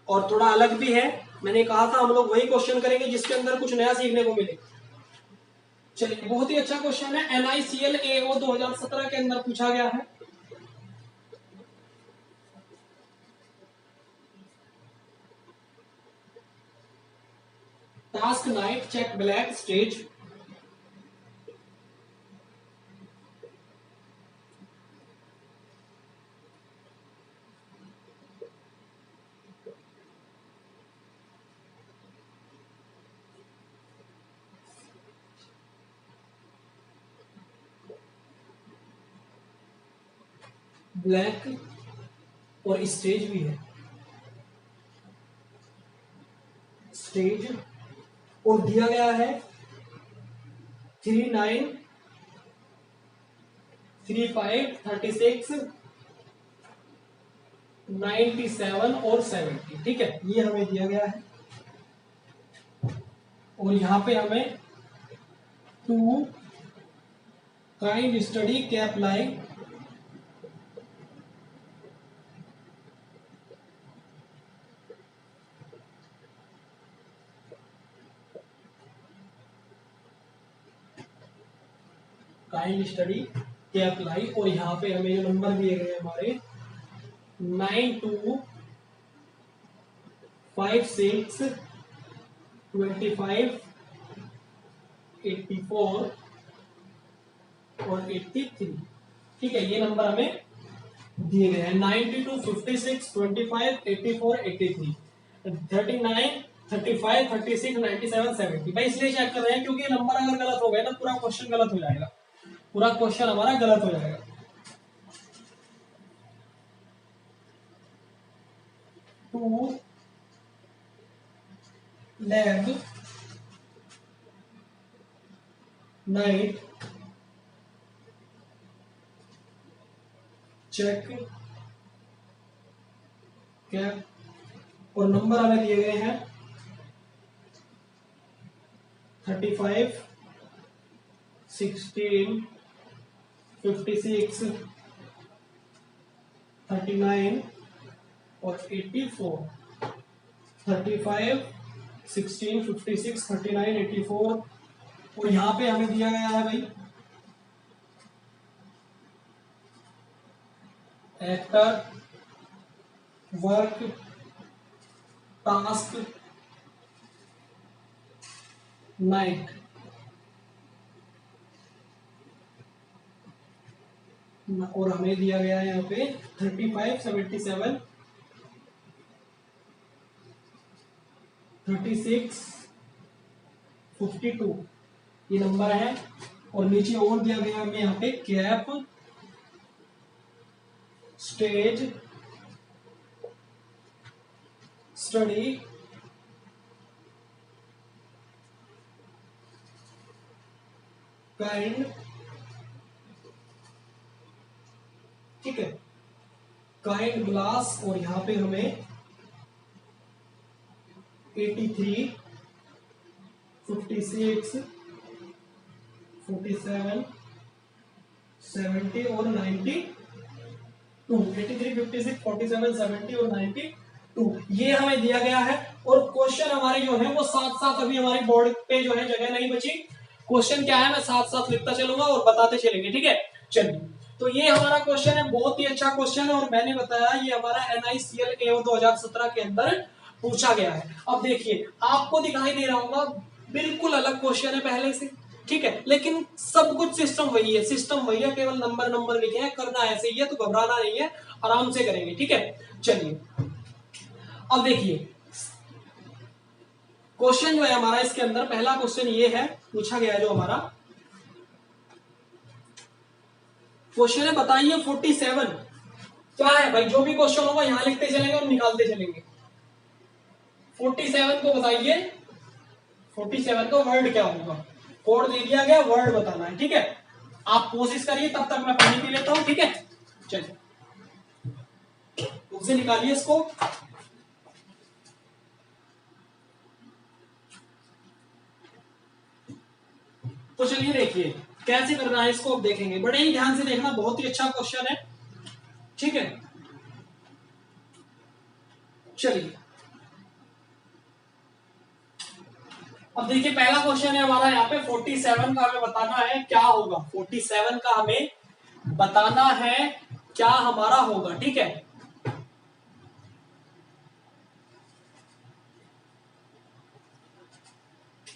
और थोड़ा अलग भी है। मैंने कहा था हम लोग वही क्वेश्चन करेंगे जिसके अंदर कुछ नया सीखने को मिले। चलिए, बहुत ही अच्छा क्वेश्चन है, NICL AO 2017 के अंदर पूछा गया है। Task night check black stage, black और स्टेज भी है, स्टेज, और दिया गया है 39, 35, 36, 97 और 70। ठीक है, ये हमें दिया गया है। और यहां पे हमें to kind study cap lie kind study के अप्लाई, और यहाँ पे हमें जो नंबर दिए गए हमारे 9256 25 84 और 83। ठीक है, ये नंबर हमें दिए गए हैं 92 56 25 84 83 39 35 36 97 70। भाई इसलिए चेक कर रहे हैं क्योंकि नंबर अगर गलत हो गए ना पूरा क्वेश्चन गलत हो जाएगा, पूरा क्वेश्चन हमारा गलत हो जाएगा। To lab night check cap और नंबर हमें दिए गए हैं 35, 16, 56, 39 और 84। 35, 16, 56, 39, 84 और यहां पे हमें दिया गया है भाई एक्टर, वर्क, टास्क, नाइट। और हमें दिया गया है यहाँ पे 35, 77, 36, 52 ये नंबर है। और नीचे और दिया गया हमें यहाँ पे कैप, स्टेज, स्टडी, काइंड, ठीक है, काइंड, ग्लास। और यहां पे हमें 83, 56, 47, 70 और 92, 83, 56, 47, 70 और 92 ये हमें दिया गया है। और क्वेश्चन हमारे जो है वो साथ साथ अभी हमारे बोर्ड पे जो है जगह नहीं बची। क्वेश्चन क्या है मैं साथ साथ लिखता चलूंगा और बताते चलेंगे, ठीक है। चलिए, तो ये हमारा क्वेश्चन है, बहुत ही अच्छा क्वेश्चन है और मैंने बताया ये हमारा NICL AO 2017 के अंदर पूछा गया है। अब देखिए आपको दिखाई दे रहा होगा बिल्कुल अलग क्वेश्चन है पहले से, ठीक है, लेकिन सब कुछ सिस्टम वही है, सिस्टम वही है, केवल नंबर नंबर लिखे हैं, करना ऐसे ही है, तो घबराना नहीं है, आराम से करेंगे, ठीक है। चलिए अब देखिए क्वेश्चन जो है हमारा इसके अंदर पहला क्वेश्चन ये है पूछा गया है जो हमारा क्वेश्चन है, बताइए 47 क्या है भाई। जो भी क्वेश्चन होगा यहां लिखते चलेंगे और निकालते चलेंगे। 47 को बताइए, 47 का वर्ड क्या होगा। कोड दे दिया गया, वर्ड बताना है, ठीक है। आप कोशिश करिए, तब तक मैं पानी पी लेता हूं, ठीक है। चलिए बुक से निकालिए इसको। तो चलिए देखिए कैसे करना है इसको, अब देखेंगे, बड़े ही ध्यान से देखना, बहुत ही अच्छा क्वेश्चन है, ठीक है। चलिए अब देखिए पहला क्वेश्चन है हमारा यहाँ पे 47 का हमें बताना है क्या होगा। 47 का हमें बताना है क्या हमारा होगा, ठीक है।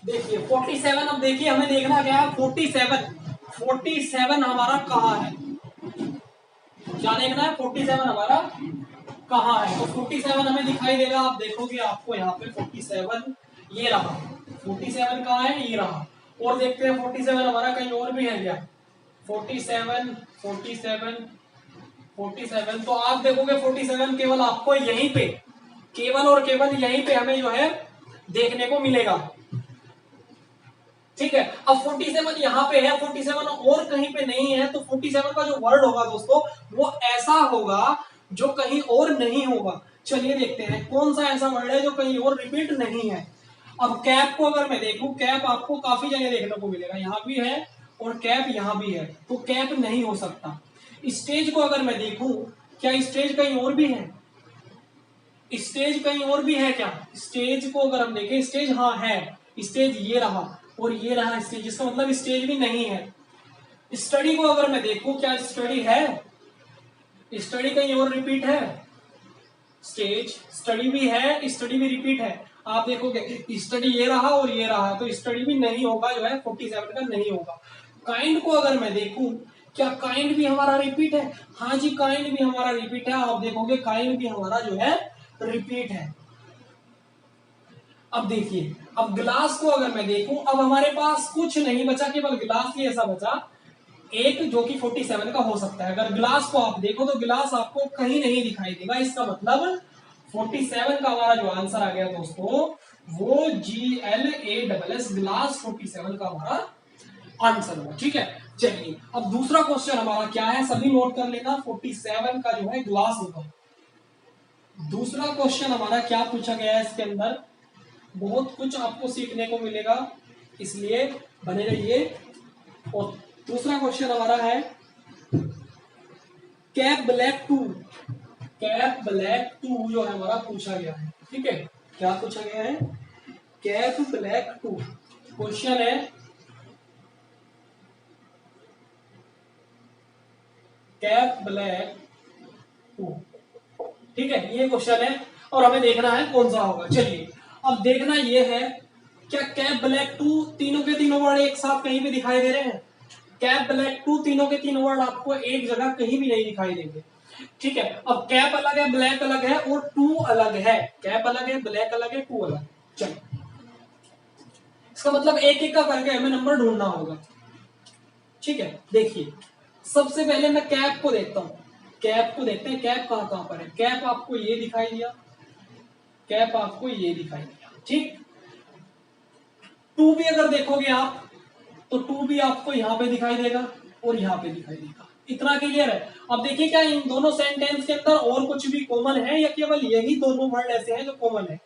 देखिए 47, अब देखिए हमें देखना क्या है। 47 हमारा कहाँ है, क्या देखना है। 47 हमारा कहाँ है, तो 47 हमें दिखाई देगा। आप देखोगे आपको यहाँ पे 47 ये रहा, 47 कहाँ है, ये रहा। और देखते हैं 47 हमारा कहीं और भी है क्या। 47, 47, 47 तो आप देखोगे 47 केवल आपको यहीं पे, केवल और केवल यहीं पे हमें जो है देखने को मिलेगा, ठीक है। अब 47 यहाँ पे है, 47 और कहीं पे नहीं है, तो 47 का जो वर्ड होगा दोस्तों वो ऐसा होगा जो कहीं और नहीं होगा। चलिए देखते हैं कौन सा ऐसा वर्ड है जो कहीं और रिपीट नहीं है। अब कैप को अगर मैं देखूं, कैप आपको काफी जगह देखने को मिलेगा, यहाँ भी है और कैप यहाँ भी है, तो कैप नहीं हो सकता। स्टेज को अगर मैं देखूं, क्या स्टेज कहीं और भी है, स्टेज कहीं और भी है क्या। स्टेज को अगर हम देखें, स्टेज हाँ है, स्टेज ये रहा और ये रहा स्टेज, इसका मतलब स्टेज भी नहीं है। स्टडी को अगर मैं देखूं, क्या स्टडी है, स्टडी कहीं और रिपीट है। स्टेज, स्टडी भी है, स्टडी भी रिपीट है। आप देखोगे स्टडी ये रहा और ये रहा, तो स्टडी भी नहीं होगा जो है, 47 का नहीं होगा। काइंड को अगर मैं देखूं, क्या काइंड भी हमारा रिपीट है। हाँ जी, काइंड भी हमारा रिपीट है। आप देखोगे काइंड भी हमारा जो है रिपीट है। अब देखिए, अब ग्लास को अगर मैं देखूं, अब हमारे पास कुछ नहीं बचा, केवल ग्लास ही ऐसा बचा एक जो कि 47 का हो सकता है। अगर ग्लास को आप देखो तो ग्लास आपको कहीं नहीं दिखाई देगा, इसका मतलब 47 का हमारा जो आंसर आ गया दोस्तों वो GLASS ग्लास 47 का हमारा आंसर होगा, ठीक है। चलिए अब दूसरा क्वेश्चन हमारा क्या है, सभी नोट कर लेना। 47 का जो है ग्लास होगा, दूसरा क्वेश्चन हमारा क्या पूछा गया है इसके अंदर, बहुत कुछ आपको सीखने को मिलेगा, इसलिए बने रहिए। और दूसरा क्वेश्चन हमारा है कैप ब्लैक 2, कैप ब्लैक 2 जो है हमारा पूछा गया है। ठीक है, क्या पूछा गया है, कैप ब्लैक 2। क्वेश्चन है कैप ब्लैक 2। ठीक है, ये क्वेश्चन है और हमें देखना है कौन सा होगा। चलिए अब देखना ये है, क्या कैप ब्लैक 2 तीनों के तीनों वर्ड एक साथ कहीं पे दिखाई दे रहे हैं? कैप ब्लैक 2 तीनों के तीनों वर्ड आपको एक जगह कहीं भी नहीं दिखाई देंगे। ठीक है, अब कैप अलग है, ब्लैक अलग है और 2 अलग है। कैप अलग है, ब्लैक अलग है, 2 अलग है। चलो इसका मतलब एक एक का करके हमें नंबर ढूंढना होगा। ठीक है, देखिए सबसे पहले मैं कैप को देखता हूं, कैप को देखते हैं, कैप कहां कहां पर है। कैप आपको ये दिखाई दिया, कैप आपको ये दिखाई दिया। ठीक, 2 भी अगर देखोगे आप तो 2 भी आपको यहां पे दिखाई देगा और यहां पे दिखाई देगा। इतना क्लियर है। अब देखिए क्या इन दोनों सेंटेंस के अंदर और कुछ भी कॉमन है या केवल यही दोनों वर्ड ऐसे हैं जो कॉमन है?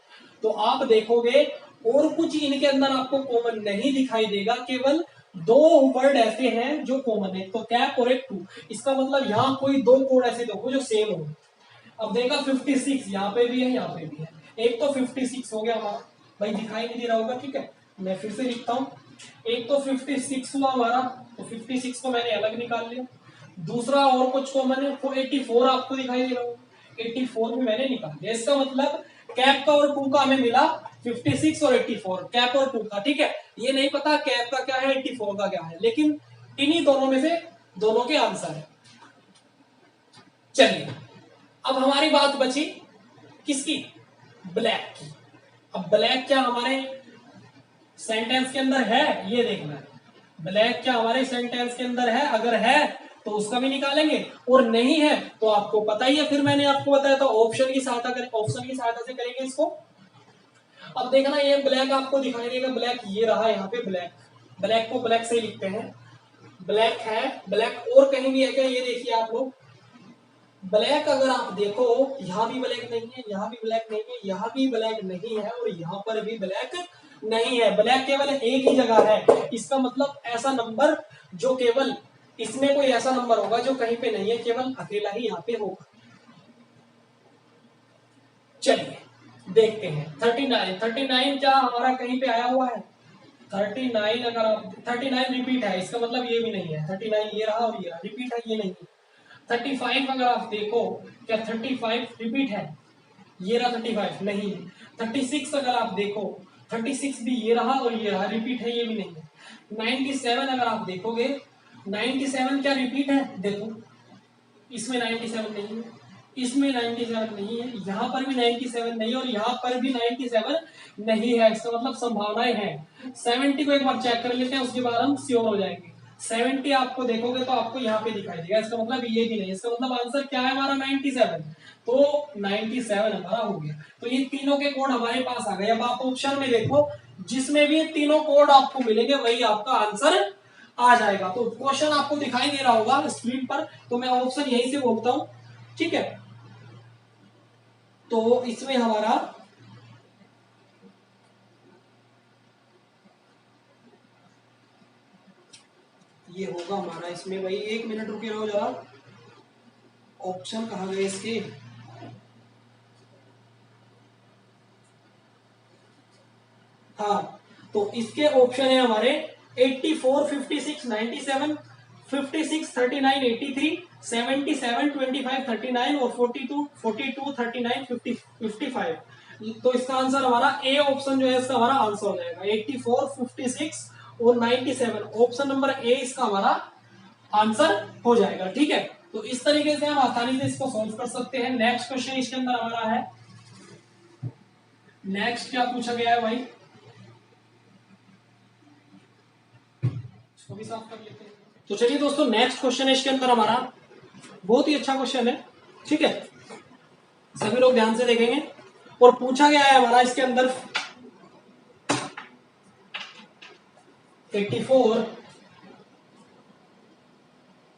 तो आप देखोगे और कुछ इनके अंदर आपको कॉमन नहीं दिखाई देगा, केवल 2 वर्ड ऐसे हैं जो कॉमन है, तो कैप और एक 2। इसका मतलब यहाँ कोई 2 कोड ऐसे देखो जो सेम हो। अब देखा 56 यहाँ पे भी है, यहाँ पे भी है। एक तो 56 हो गया हमारा, भाई दिखाई नहीं दे रहा होगा। ठीक है, मैं फिर से लिखता हूँ। एक तो 56 हुआ हमारा, तो 56 को मैंने अलग निकाल लिया। दूसरा और कुछ कॉमन है, 84 आपको दिखाई दे रहा होगा, 84 भी मैंने निकाल दिया। इसका मतलब कैप का और 2 का हमें मिला 56 और 84, कैप और 2 का। ठीक है, ये नहीं पता कैप का क्या है, 84 का क्या है, लेकिन इन्हीं दोनों में से दोनों के आंसर है। चलिए अब हमारी बात बची किसकी, ब्लैक की। अब ब्लैक क्या हमारे सेंटेंस के अंदर है, ये देखना है। ब्लैक क्या हमारे सेंटेंस के अंदर है? अगर है तो उसका भी निकालेंगे, और नहीं है तो आपको पता ही है, फिर मैंने आपको बताया था ऑप्शन की सहायता करें, ऑप्शन की सहायता से करेंगे इसको। अब देखना ये ब्लैक आपको दिखाई देगा, ब्लैक ये रहा यहाँ पे ब्लैक, ब्लैक को ब्लैक से ही लिखते हैं। ब्लैक है, ब्लैक और कहीं भी है क्या? ये देखिए आप लोग, ब्लैक अगर आप देखो यहाँ भी ब्लैक नहीं है, यहाँ भी ब्लैक नहीं है, यहाँ भी ब्लैक नहीं है और यहाँ पर भी ब्लैक नहीं है। ब्लैक केवल एक ही जगह है। इसका मतलब ऐसा नंबर जो केवल इसमें कोई ऐसा नंबर होगा जो कहीं पे नहीं है, केवल अकेला ही यहाँ पे होगा। चलिए देखते हैं 39। 39 क्या हमारा कहीं पे आया हुआ है? 39 अगर आप 39 रिपीट है, इसका मतलब ये भी नहीं है। 39 ये रहा और ये रहा, रिपीट है, ये नहीं है। 35 अगर आप देखो, क्या 35 रिपीट है? ये रहा 35 नहीं है। 36 अगर आप देखो, 36 भी ये रहा और ये रहा, रिपीट है, ये भी नहीं है। 97 अगर आप देखोगे, 97 क्या रिपीट है? देखो इसमें 97 नहीं है, इसमें 97 नहीं है, यहाँ पर भी 97 नहीं है और यहाँ पर भी 97 नहीं है। इसका मतलब संभावनाएं हैं। 70 को एक बार चेक कर लेते हैं, उसके बाद हम श्योर हो जाएंगे। 70 आपको देखोगे तो आपको यहाँ पे दिखाई देगा, इसका मतलब ये भी नहीं। इसका मतलब आंसर क्या है हमारा? 97। तो 97 हमारा हो गया। तो ये तीनों के कोड हमारे पास आ गए। अब आप ऑप्शन में देखो, जिसमें भी तीनों कोड आपको मिलेंगे वही आपका आंसर आ जाएगा। तो क्वेश्चन आपको दिखाई दे रहा होगा स्क्रीन पर, तो मैं ऑप्शन यहीं से बोलता हूं। ठीक है, तो इसमें हमारा ये होगा हमारा, इसमें भाई 1 मिनट रुके रहो जरा, ऑप्शन कहाँ गए इसके? हाँ, तो इसके ऑप्शन है हमारे 84, 56, 97, 56, 39, 83, 77, 25, 39 और 42, 42, 39, 50, 55। तो इसका आंसर हमारा ए ऑप्शन जो है इसका हमारा आंसर हो जाएगा 84, 56 और 97। ऑप्शन नंबर ए इसका हमारा आंसर हो जाएगा। ठीक है, तो इस तरीके से हम आसानी से इसको सॉल्व कर सकते हैं। नेक्स्ट क्वेश्चन इसके अंदर हमारा है, नेक्स्ट क्या पूछा गया है भाई, इसको भी साफ कर लेते हैं। तो चलिए दोस्तों, नेक्स्ट क्वेश्चन है इसके अंदर हमारा, बहुत ही अच्छा क्वेश्चन है। ठीक है, सभी लोग ध्यान से देखेंगे। और पूछा गया है हमारा इसके अंदर 84।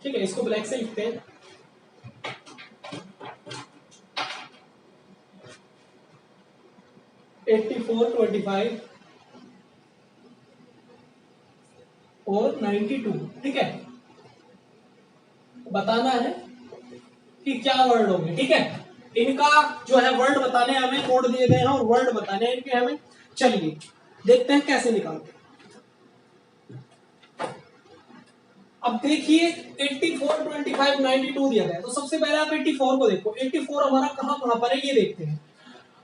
ठीक है, इसको ब्लैक से लिखते हैं। 84, 25 और 92, ठीक है। बताना है कि क्या वर्ड होंगे, ठीक है। इनका जो है वर्ड बताने हैं हमें, कोड दिए गए हैं और वर्ड बताने हैं इनके हमें। चलिए देखते हैं कैसे निकालते हैं। अब देखिए 84, 25, 92 दिया गया है, तो सबसे पहले आप 84 को देखो। 84 हमारा कहां कहां पर है ये देखते हैं।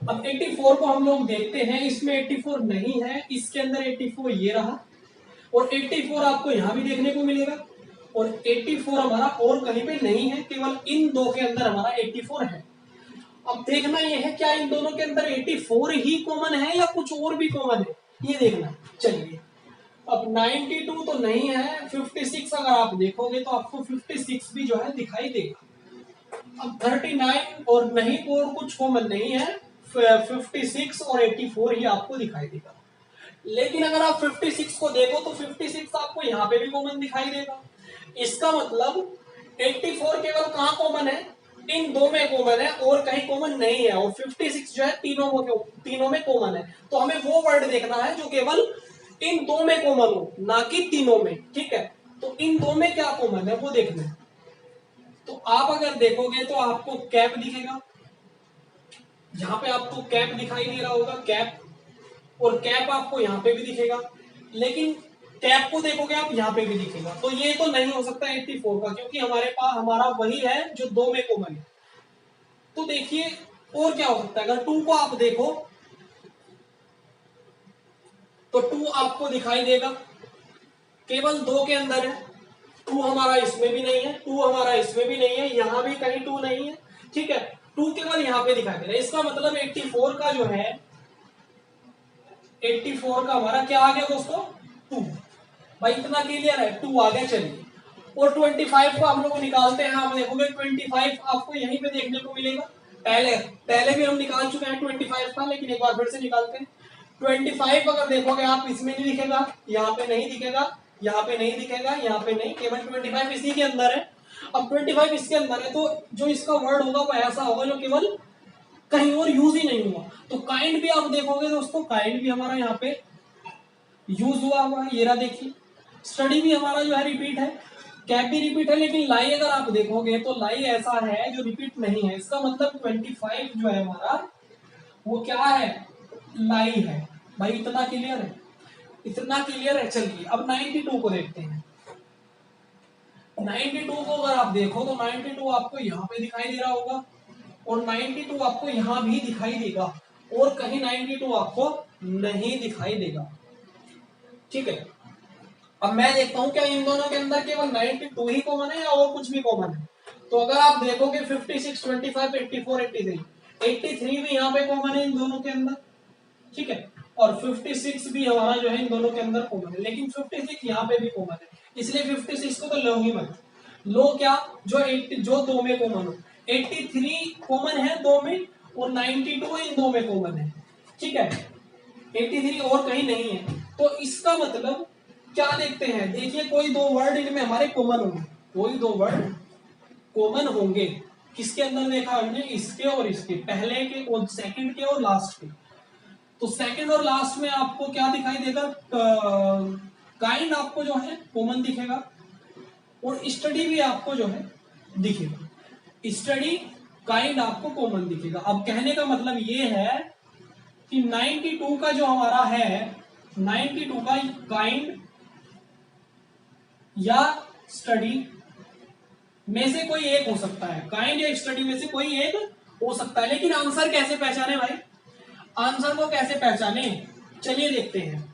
अब 84 को हम लोग देखते हैं, इसमें 84 नहीं है, इसके अंदर 84 ये रहा, और 84 आपको यहां भी देखने को मिलेगा, और 84 हमारा और कहीं पे नहीं है, केवल इन दो के अंदर हमारा 84 है। अब देखना ये है क्या इन दोनों के अंदर 84 ही कॉमन है या कुछ और भी कॉमन है, ये देखना। चलिए अब 92 तो नहीं है, 56 अगर आप देखोगे तो आपको 56 भी जो है दिखाई देगा। अब 39 और नहीं और कुछ कॉमन नहीं है, 56 और 84 ही आपको दिखाई देगा। लेकिन अगर आप 56 को देखो तो 56 आपको यहाँ पे भी कॉमन दिखाई देगा। इसका मतलब 84 केवल कहाँ कॉमन है, इन दो में कॉमन है और कहीं कॉमन नहीं है, और 56 जो है तीनों में कॉमन है। तो हमें वो वर्ड देखना है जो केवल इन दो में कॉमन हो, ना कि तीनों में, ठीक है। तो इन दो में क्या कॉमन है वो देखना है। तो आप अगर देखोगे तो आपको कैप दिखेगा, यहाँ पे आपको कैप दिखाई दे रहा होगा, कैप, और कैप आपको यहाँ पे भी दिखेगा। लेकिन कैप को देखोगे आप यहाँ पे भी दिखेगा, तो ये तो नहीं हो सकता 84 का, क्योंकि हमारे पास हमारा वही है जो दो में कॉमन है। तो देखिए और क्या हो सकता है, अगर 2 को आप देखो तो 2 आपको दिखाई देगा, केवल दो के अंदर है। 2 हमारा इसमें भी नहीं है, 2 हमारा इसमें भी नहीं है, यहां भी कहीं 2 नहीं है, ठीक है। 2 केवल यहां पे दिखाई दे रहा है। इसका मतलब 84 का जो है, 84 का हमारा क्या आ गया दोस्तों, 2। भाई इतना क्लियर है, 2 आ गया। चलिए और 25 को हम लोग निकालते हैं। आप देखोगे 25 आपको यहीं पे देखने को मिलेगा। पहले भी हम निकाल चुके हैं 25 का, लेकिन एक बार फिर से निकालते हैं। 25 अगर देखोगे आप, इसमें नहीं दिखेगा, यहाँ पे नहीं दिखेगा, यहाँ पे नहीं दिखेगा, यहाँ पे नहीं, केवल 25 इसी के अंदर है। अब 25 इसके अंदर है, तो जो इसका वर्ड होगा वो ऐसा होगा जो केवल कहीं और यूज ही नहीं हुआ। तो काइंड भी आप देखोगे दोस्तों, काइंड भी हमारा यहाँ पे यूज हुआ है, ये रहा देखिए। स्टडी भी हमारा जो है रिपीट है, कैप भी रिपीट है, लेकिन लाई अगर आप देखोगे तो लाई ऐसा है जो रिपीट नहीं है। इसका मतलब 25 जो है हमारा वो क्या है, लाई है। भाई इतना क्लियर है, इतना क्लियर है। चलिए अब 92 को देखते हैं। 92 को अगर आप देखो तो 92 आपको यहाँ पे दिखाई दे रहा होगा, और 92 आपको यहाँ भी दिखाई देगा, और कहीं 92 आपको नहीं दिखाई देगा, ठीक है। अब मैं देखता हूं क्या इन दोनों के अंदर केवल 92 ही कॉमन है या और कुछ भी कॉमन है। तो अगर आप देखोगे 56, 25, 84, 83, 83 भी यहाँ पे कॉमन है इन दोनों के अंदर, ठीक है। और 56 भी हमारा जो है इन दोनों के अंदर कॉमन है, लेकिन 56 यहाँ पे भी कॉमन है, इसलिए 56 को तो लो ही मत। लो क्या, जो दो में कॉमन हो। 83 कॉमन है दो में, और 92 इन दो में कॉमन है, ठीक है। 83 और कहीं नहीं है। तो इसका मतलब क्या देखते हैं, देखिए कोई दो वर्ड इनमें हमारे कॉमन होंगे, कोई दो वर्ड कॉमन होंगे। किसके अंदर देखा हमने, इसके और इसके, पहले के और सेकंड के और लास्ट के। तो सेकंड और लास्ट में आपको क्या दिखाई देगा, काइंड आपको जो है कॉमन दिखेगा, और स्टडी भी आपको जो है दिखेगा। स्टडी काइंड आपको कॉमन दिखेगा। अब कहने का मतलब ये है कि 92 का जो हमारा है, 92 का काइंड या स्टडी में से कोई एक हो सकता है, काइंड या स्टडी में से कोई एक हो सकता है। लेकिन आंसर कैसे पहचाने भाई, आंसर को कैसे पहचाने, चलिए देखते हैं।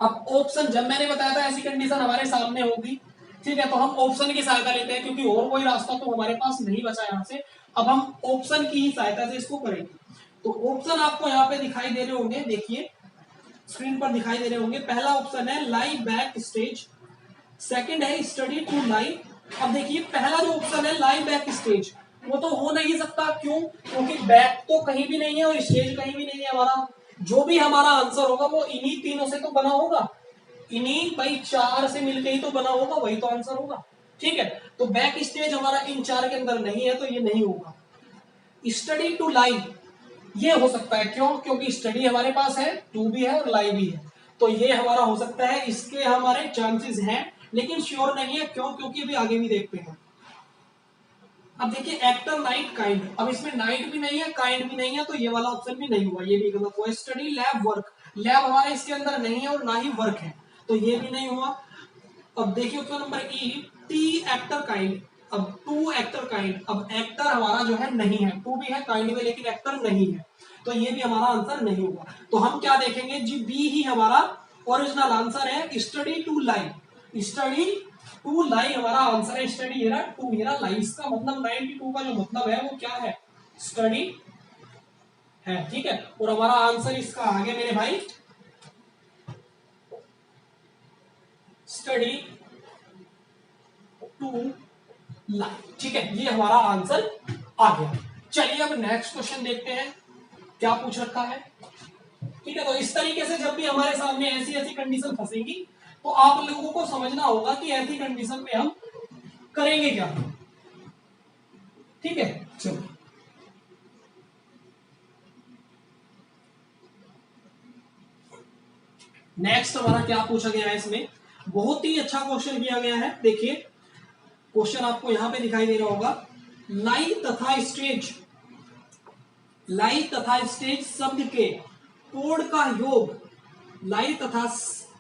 अब ऑप्शन, जब मैंने बताया था ऐसी कंडीशन हमारे सामने होगी, ठीक है, तो हम ऑप्शन की सहायता लेते हैं, क्योंकि और कोई रास्ता तो हमारे पास नहीं बचा यहाँ से। अब हम ऑप्शन की ही सहायता से इसको करेंगे। तो ऑप्शन आपको यहाँ पे दिखाई दे रहे होंगे, देखिए स्क्रीन पर दिखाई दे रहे होंगे। पहला ऑप्शन है लाई बैक स्टेज, सेकंड है स्टडी टू लाई। अब देखिए पहला जो ऑप्शन है लाई बैक स्टेज, वो तो हो नहीं सकता, क्यों, क्योंकि बैक तो कहीं भी नहीं है और स्टेज कहीं भी नहीं है। हमारा जो भी हमारा आंसर होगा वो इन्हीं तीनों से तो बना होगा, इन्हीं भाई चार से मिलकर ही तो बना होगा, वही तो आंसर होगा, ठीक है। तो बैक स्टेज हमारा इन चार के अंदर नहीं है, तो ये नहीं होगा। स्टडी टू लाई, ये हो सकता है, क्यों? क्योंकि स्टडी हमारे पास है, टू भी है और लाई भी है, तो ये हमारा हो सकता है, इसके हमारे चांसेस हैं, लेकिन श्योर नहीं है। क्यों? क्योंकि अभी आगे भी देखते हैं। अब देखिए एक्टर नाइट काइंड, अब इसमें नाइट भी नहीं है, काइंड भी नहीं है, तो ये वाला ऑप्शन भी नहीं हुआ, ये भी गलत हुआ। स्टडी लैब वर्क, लैब हमारे इसके अंदर नहीं है और ना ही वर्क है, तो ये भी नहीं हुआ। अब देखिए ऑप्शन नंबर ई, टी एक्टर काइंड, अब टू एक्टर काइंड, अब एक्टर हमारा जो है नहीं है, टू भी है काइंड में, लेकिन एक्टर नहीं है, तो ये भी हमारा आंसर नहीं हुआ। तो हम क्या देखेंगे जी, बी ही हमारा ओरिजिनल आंसर है, study to lie, study to lie हमारा आंसर है। स्टडी ये रहा, टू ये रहा, लाई, इसका मतलब 92 का जो मतलब है वो क्या है, स्टडी है, ठीक है। और हमारा आंसर इसका आ गया मेरे भाई, स्टडी टू लाई, ठीक है, ये हमारा आंसर आ गया। चलिए अब नेक्स्ट क्वेश्चन देखते हैं क्या पूछ रखा है, ठीक है। तो इस तरीके से जब भी हमारे सामने ऐसी ऐसी कंडीशन फंसेगी, तो आप लोगों को समझना होगा कि ऐसी कंडीशन में हम करेंगे क्या, ठीक है। चलो नेक्स्ट हमारा क्या पूछा गया है, इसमें बहुत ही अच्छा क्वेश्चन किया गया है। देखिए क्वेश्चन आपको यहां पे दिखाई दे रहा होगा, लाई तथा स्टेज, लाई तथा स्टेज शब्द के कोड का योग, लाई तथा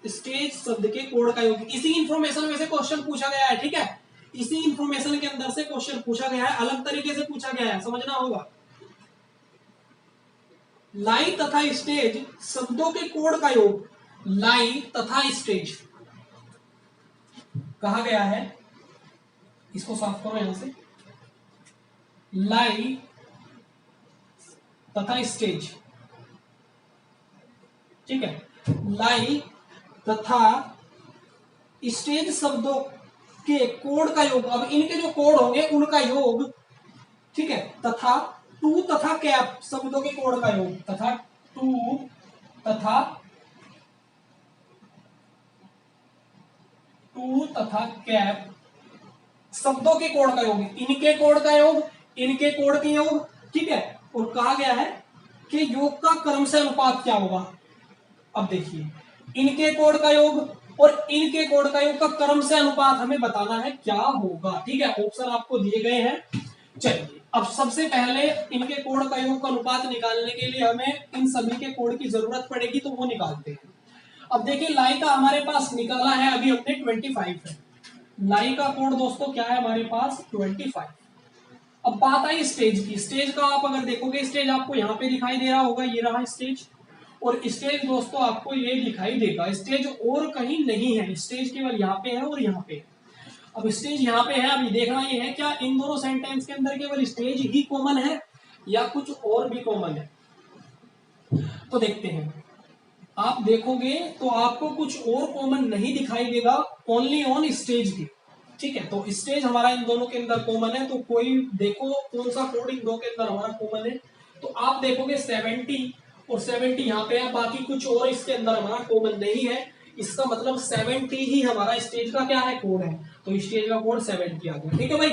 स्टेज शब्द के कोड का योग, इसी इंफॉर्मेशन में से क्वेश्चन पूछा गया है, ठीक है। इसी इंफॉर्मेशन के अंदर से क्वेश्चन पूछा गया है, अलग तरीके से पूछा गया है, समझना होगा। लाई तथा स्टेज शब्दों के कोड का योग, लाई तथा स्टेज कहा गया है, इसको साफ करो यहां से, लाई तथा स्टेज, ठीक है, लाई तथा स्टेज शब्दों के कोड का योग, अब इनके जो कोड होंगे उनका योग, ठीक है, तथा टू तथा कैप शब्दों के कोड का योग, तथा टू तथा कैप शब्दों के कोड का योग, इनके कोड का योग, इनके कोड के योग, ठीक है। और कहा गया है कि योग का क्रम से अनुपात क्या होगा। अब देखिए इनके कोड का योग और इनके कोड का योग का क्रम से अनुपात हमें बताना है क्या होगा, ठीक है। ऑप्शन आपको दिए गए हैं। चलिए अब सबसे पहले इनके कोड का योग का अनुपात निकालने के लिए हमें इन सभी के कोड की जरूरत पड़ेगी, तो वो निकालते हैं। अब देखिए लाई का हमारे पास निकाला है अभी हमने 25 है, लाई का कोड दोस्तों क्या है हमारे पास 25। अब बात आई स्टेज की, स्टेज का आप अगर देखोगे, स्टेज आपको यहाँ पे दिखाई दे रहा होगा, ये रहा स्टेज, और स्टेज दोस्तों आपको ये दिखाई देगा, स्टेज और कहीं नहीं है, स्टेज केवल यहाँ पे है और यहाँ पे है। अब स्टेज यहाँ पे है, अभी देखना ये है क्या इन दोनों सेंटेंस के अंदर केवल स्टेज ही कॉमन है या कुछ और भी कॉमन है, तो देखते हैं। आप देखोगे तो आपको कुछ और कॉमन नहीं दिखाई देगा, ओनली ऑन स्टेज की, ठीक है। तो स्टेज हमारा इन दोनों के अंदर कॉमन है, तो कोई देखो कौन सा कोड इन दो के अंदर हमारा कॉमन है, तो आप देखोगे 70 और 70 यहाँ पे है, बाकी कुछ और इसके अंदर हमारा कॉमन नहीं है, इसका मतलब 70 ही हमारा स्टेज का क्या है कोड है, तो स्टेज का कोड 70 आ गया, ठीक है भाई।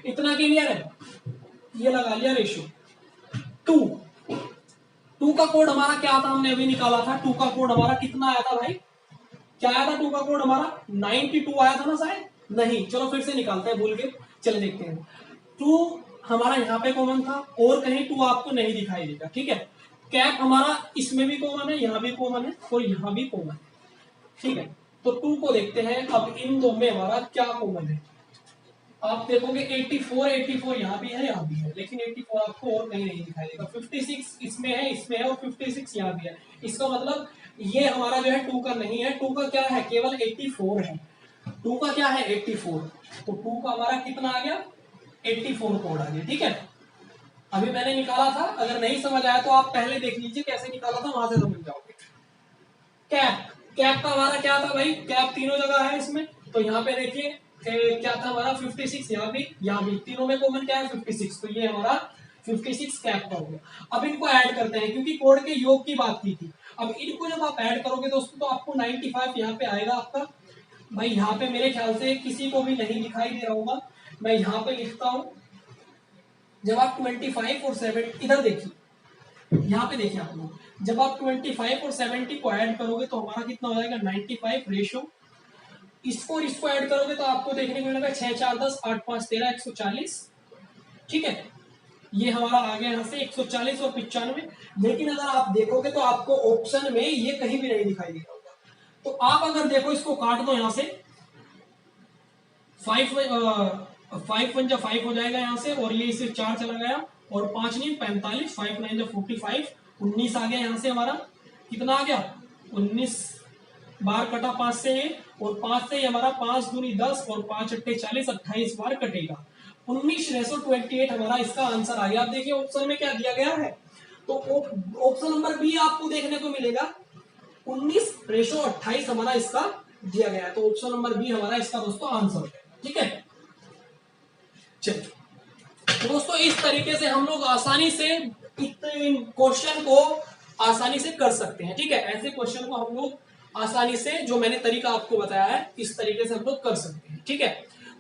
इतना क्लियर है, ये लगा लिया रेशियो। टू का कोड हमारा क्या था, हमने अभी निकाला था, टू का कोड हमारा कितना आया था भाई, क्या आया था टू का कोड हमारा 92 आया था ना शायद, नहीं, चलो फिर से निकालते हैं, भूल के, चले देखते हैं। टू हमारा यहाँ पे कॉमन था और कहीं टू आपको नहीं दिखाई देगा, ठीक है। कैप हमारा इसमें भी कॉमन है, यहाँ भी कॉमन है और यहाँ भी कॉमन है, ठीक है। तो टू को देखते हैं, अब इन दो में हमारा क्या कॉमन है। आप देखोगे 84 यहाँ भी है, यहाँ भी है, लेकिन 84 आपको और कहीं नहीं दिखाई देगा। 56 इसमें है और 56 यहाँ भी है, इसका मतलब ये हमारा जो है टू का नहीं है, टू का क्या है केवल 84 है, टू का क्या है 84, तो टू का हमारा कितना आ गया 84 कोड आ गया, ठीक है। अभी मैंने निकाला था, अगर नहीं समझ आया तो आप पहले देख लीजिए कैसे निकाला था, वहां से समझ जाओगे। कैप, कैप का हमारा क्या था भाई, कैप तीनों जगह है इसमें, तो यहाँ पे देखिए क्या था हमारा 56, यहाँ भी तीनों में कॉमन क्या है 56, तो ये हमारा 56 कैप का हो गया। अब इनको ऐड करते हैं, क्योंकि कोड के योग की बात की थी, अब इनको जब आप ऐड करोगे दोस्तों तो आपको 95 यहाँ पे आएगा आपका। भाई यहाँ पे मेरे ख्याल से किसी को भी नहीं दिखाई दे रहा होगा, मैं यहाँ पे लिखता हूं, जब आप 25 और 7 इधर देखिए, यहाँ पे देखिए आप लोग, जब आप 25 और 70 को ऐड करोगे तो हमारा कितना हो जाएगा 95 रेशो, इसको और इसको ऐड करोगे तो आपको देखने को मिलेगा 6 4 10 8 5 13 140। ठीक है, ये हमारा आ गया यहाँ से 140 और 95। लेकिन अगर आप देखोगे तो आपको ऑप्शन में ये कहीं भी नहीं दिखाई दे रहा होगा। तो आप अगर देखो इसको काट दो यहाँ से, 5 1 जा 5 हो जाएगा यहाँ से, और ये इसे 4 चला गया, और 5 नहीं 45, 5 9 जा 45, 19 आ गया यहाँ से हमारा, कितना आ गया 19 बार कटा 5 से ये, और 5 से हमारा 5 दूनी 10 और 5 अट्ठे 40, 28 बार कटेगा, 19:28 हमारा इसका आंसर आ गया। आप देखिए ऑप्शन में क्या दिया गया है, तो ऑप्शन नंबर बी आपको देखने को मिलेगा 19:28 हमारा इसका दिया गया है। तो ऑप्शन नंबर बी हमारा इसका दोस्तों आंसर है। ठीक है, चलिए तो दोस्तों इस तरीके से हम लोग आसानी से इन क्वेश्चन को आसानी से कर सकते हैं। ठीक है, ऐसे क्वेश्चन को हम लोग आसानी से, जो मैंने तरीका आपको बताया है, इस तरीके से हम लोग कर सकते हैं। ठीक है,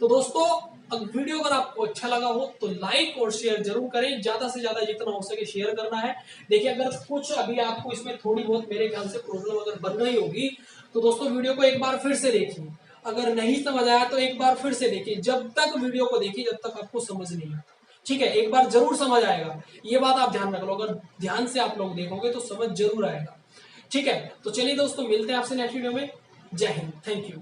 तो दोस्तों वीडियो अगर आपको अच्छा लगा हो तो लाइक और शेयर जरूर करें, ज्यादा से ज्यादा जितना हो सके शेयर करना है। देखिए अगर कुछ अभी आपको इसमें थोड़ी बहुत मेरे ख्याल से प्रॉब्लम अगर बन रही होगी तो दोस्तों वीडियो को एक बार फिर से देखिए, अगर नहीं समझ आया तो एक बार फिर से देखिए, जब तक वीडियो को देखिए जब तक आपको समझ नहीं आता। ठीक है, एक बार जरूर समझ आएगा, ये बात आप ध्यान रख लो, अगर ध्यान से आप लोग देखोगे तो समझ जरूर आएगा। ठीक है, तो चलिए दोस्तों मिलते हैं आपसे नेक्स्ट वीडियो में। जय हिंद, थैंक यू।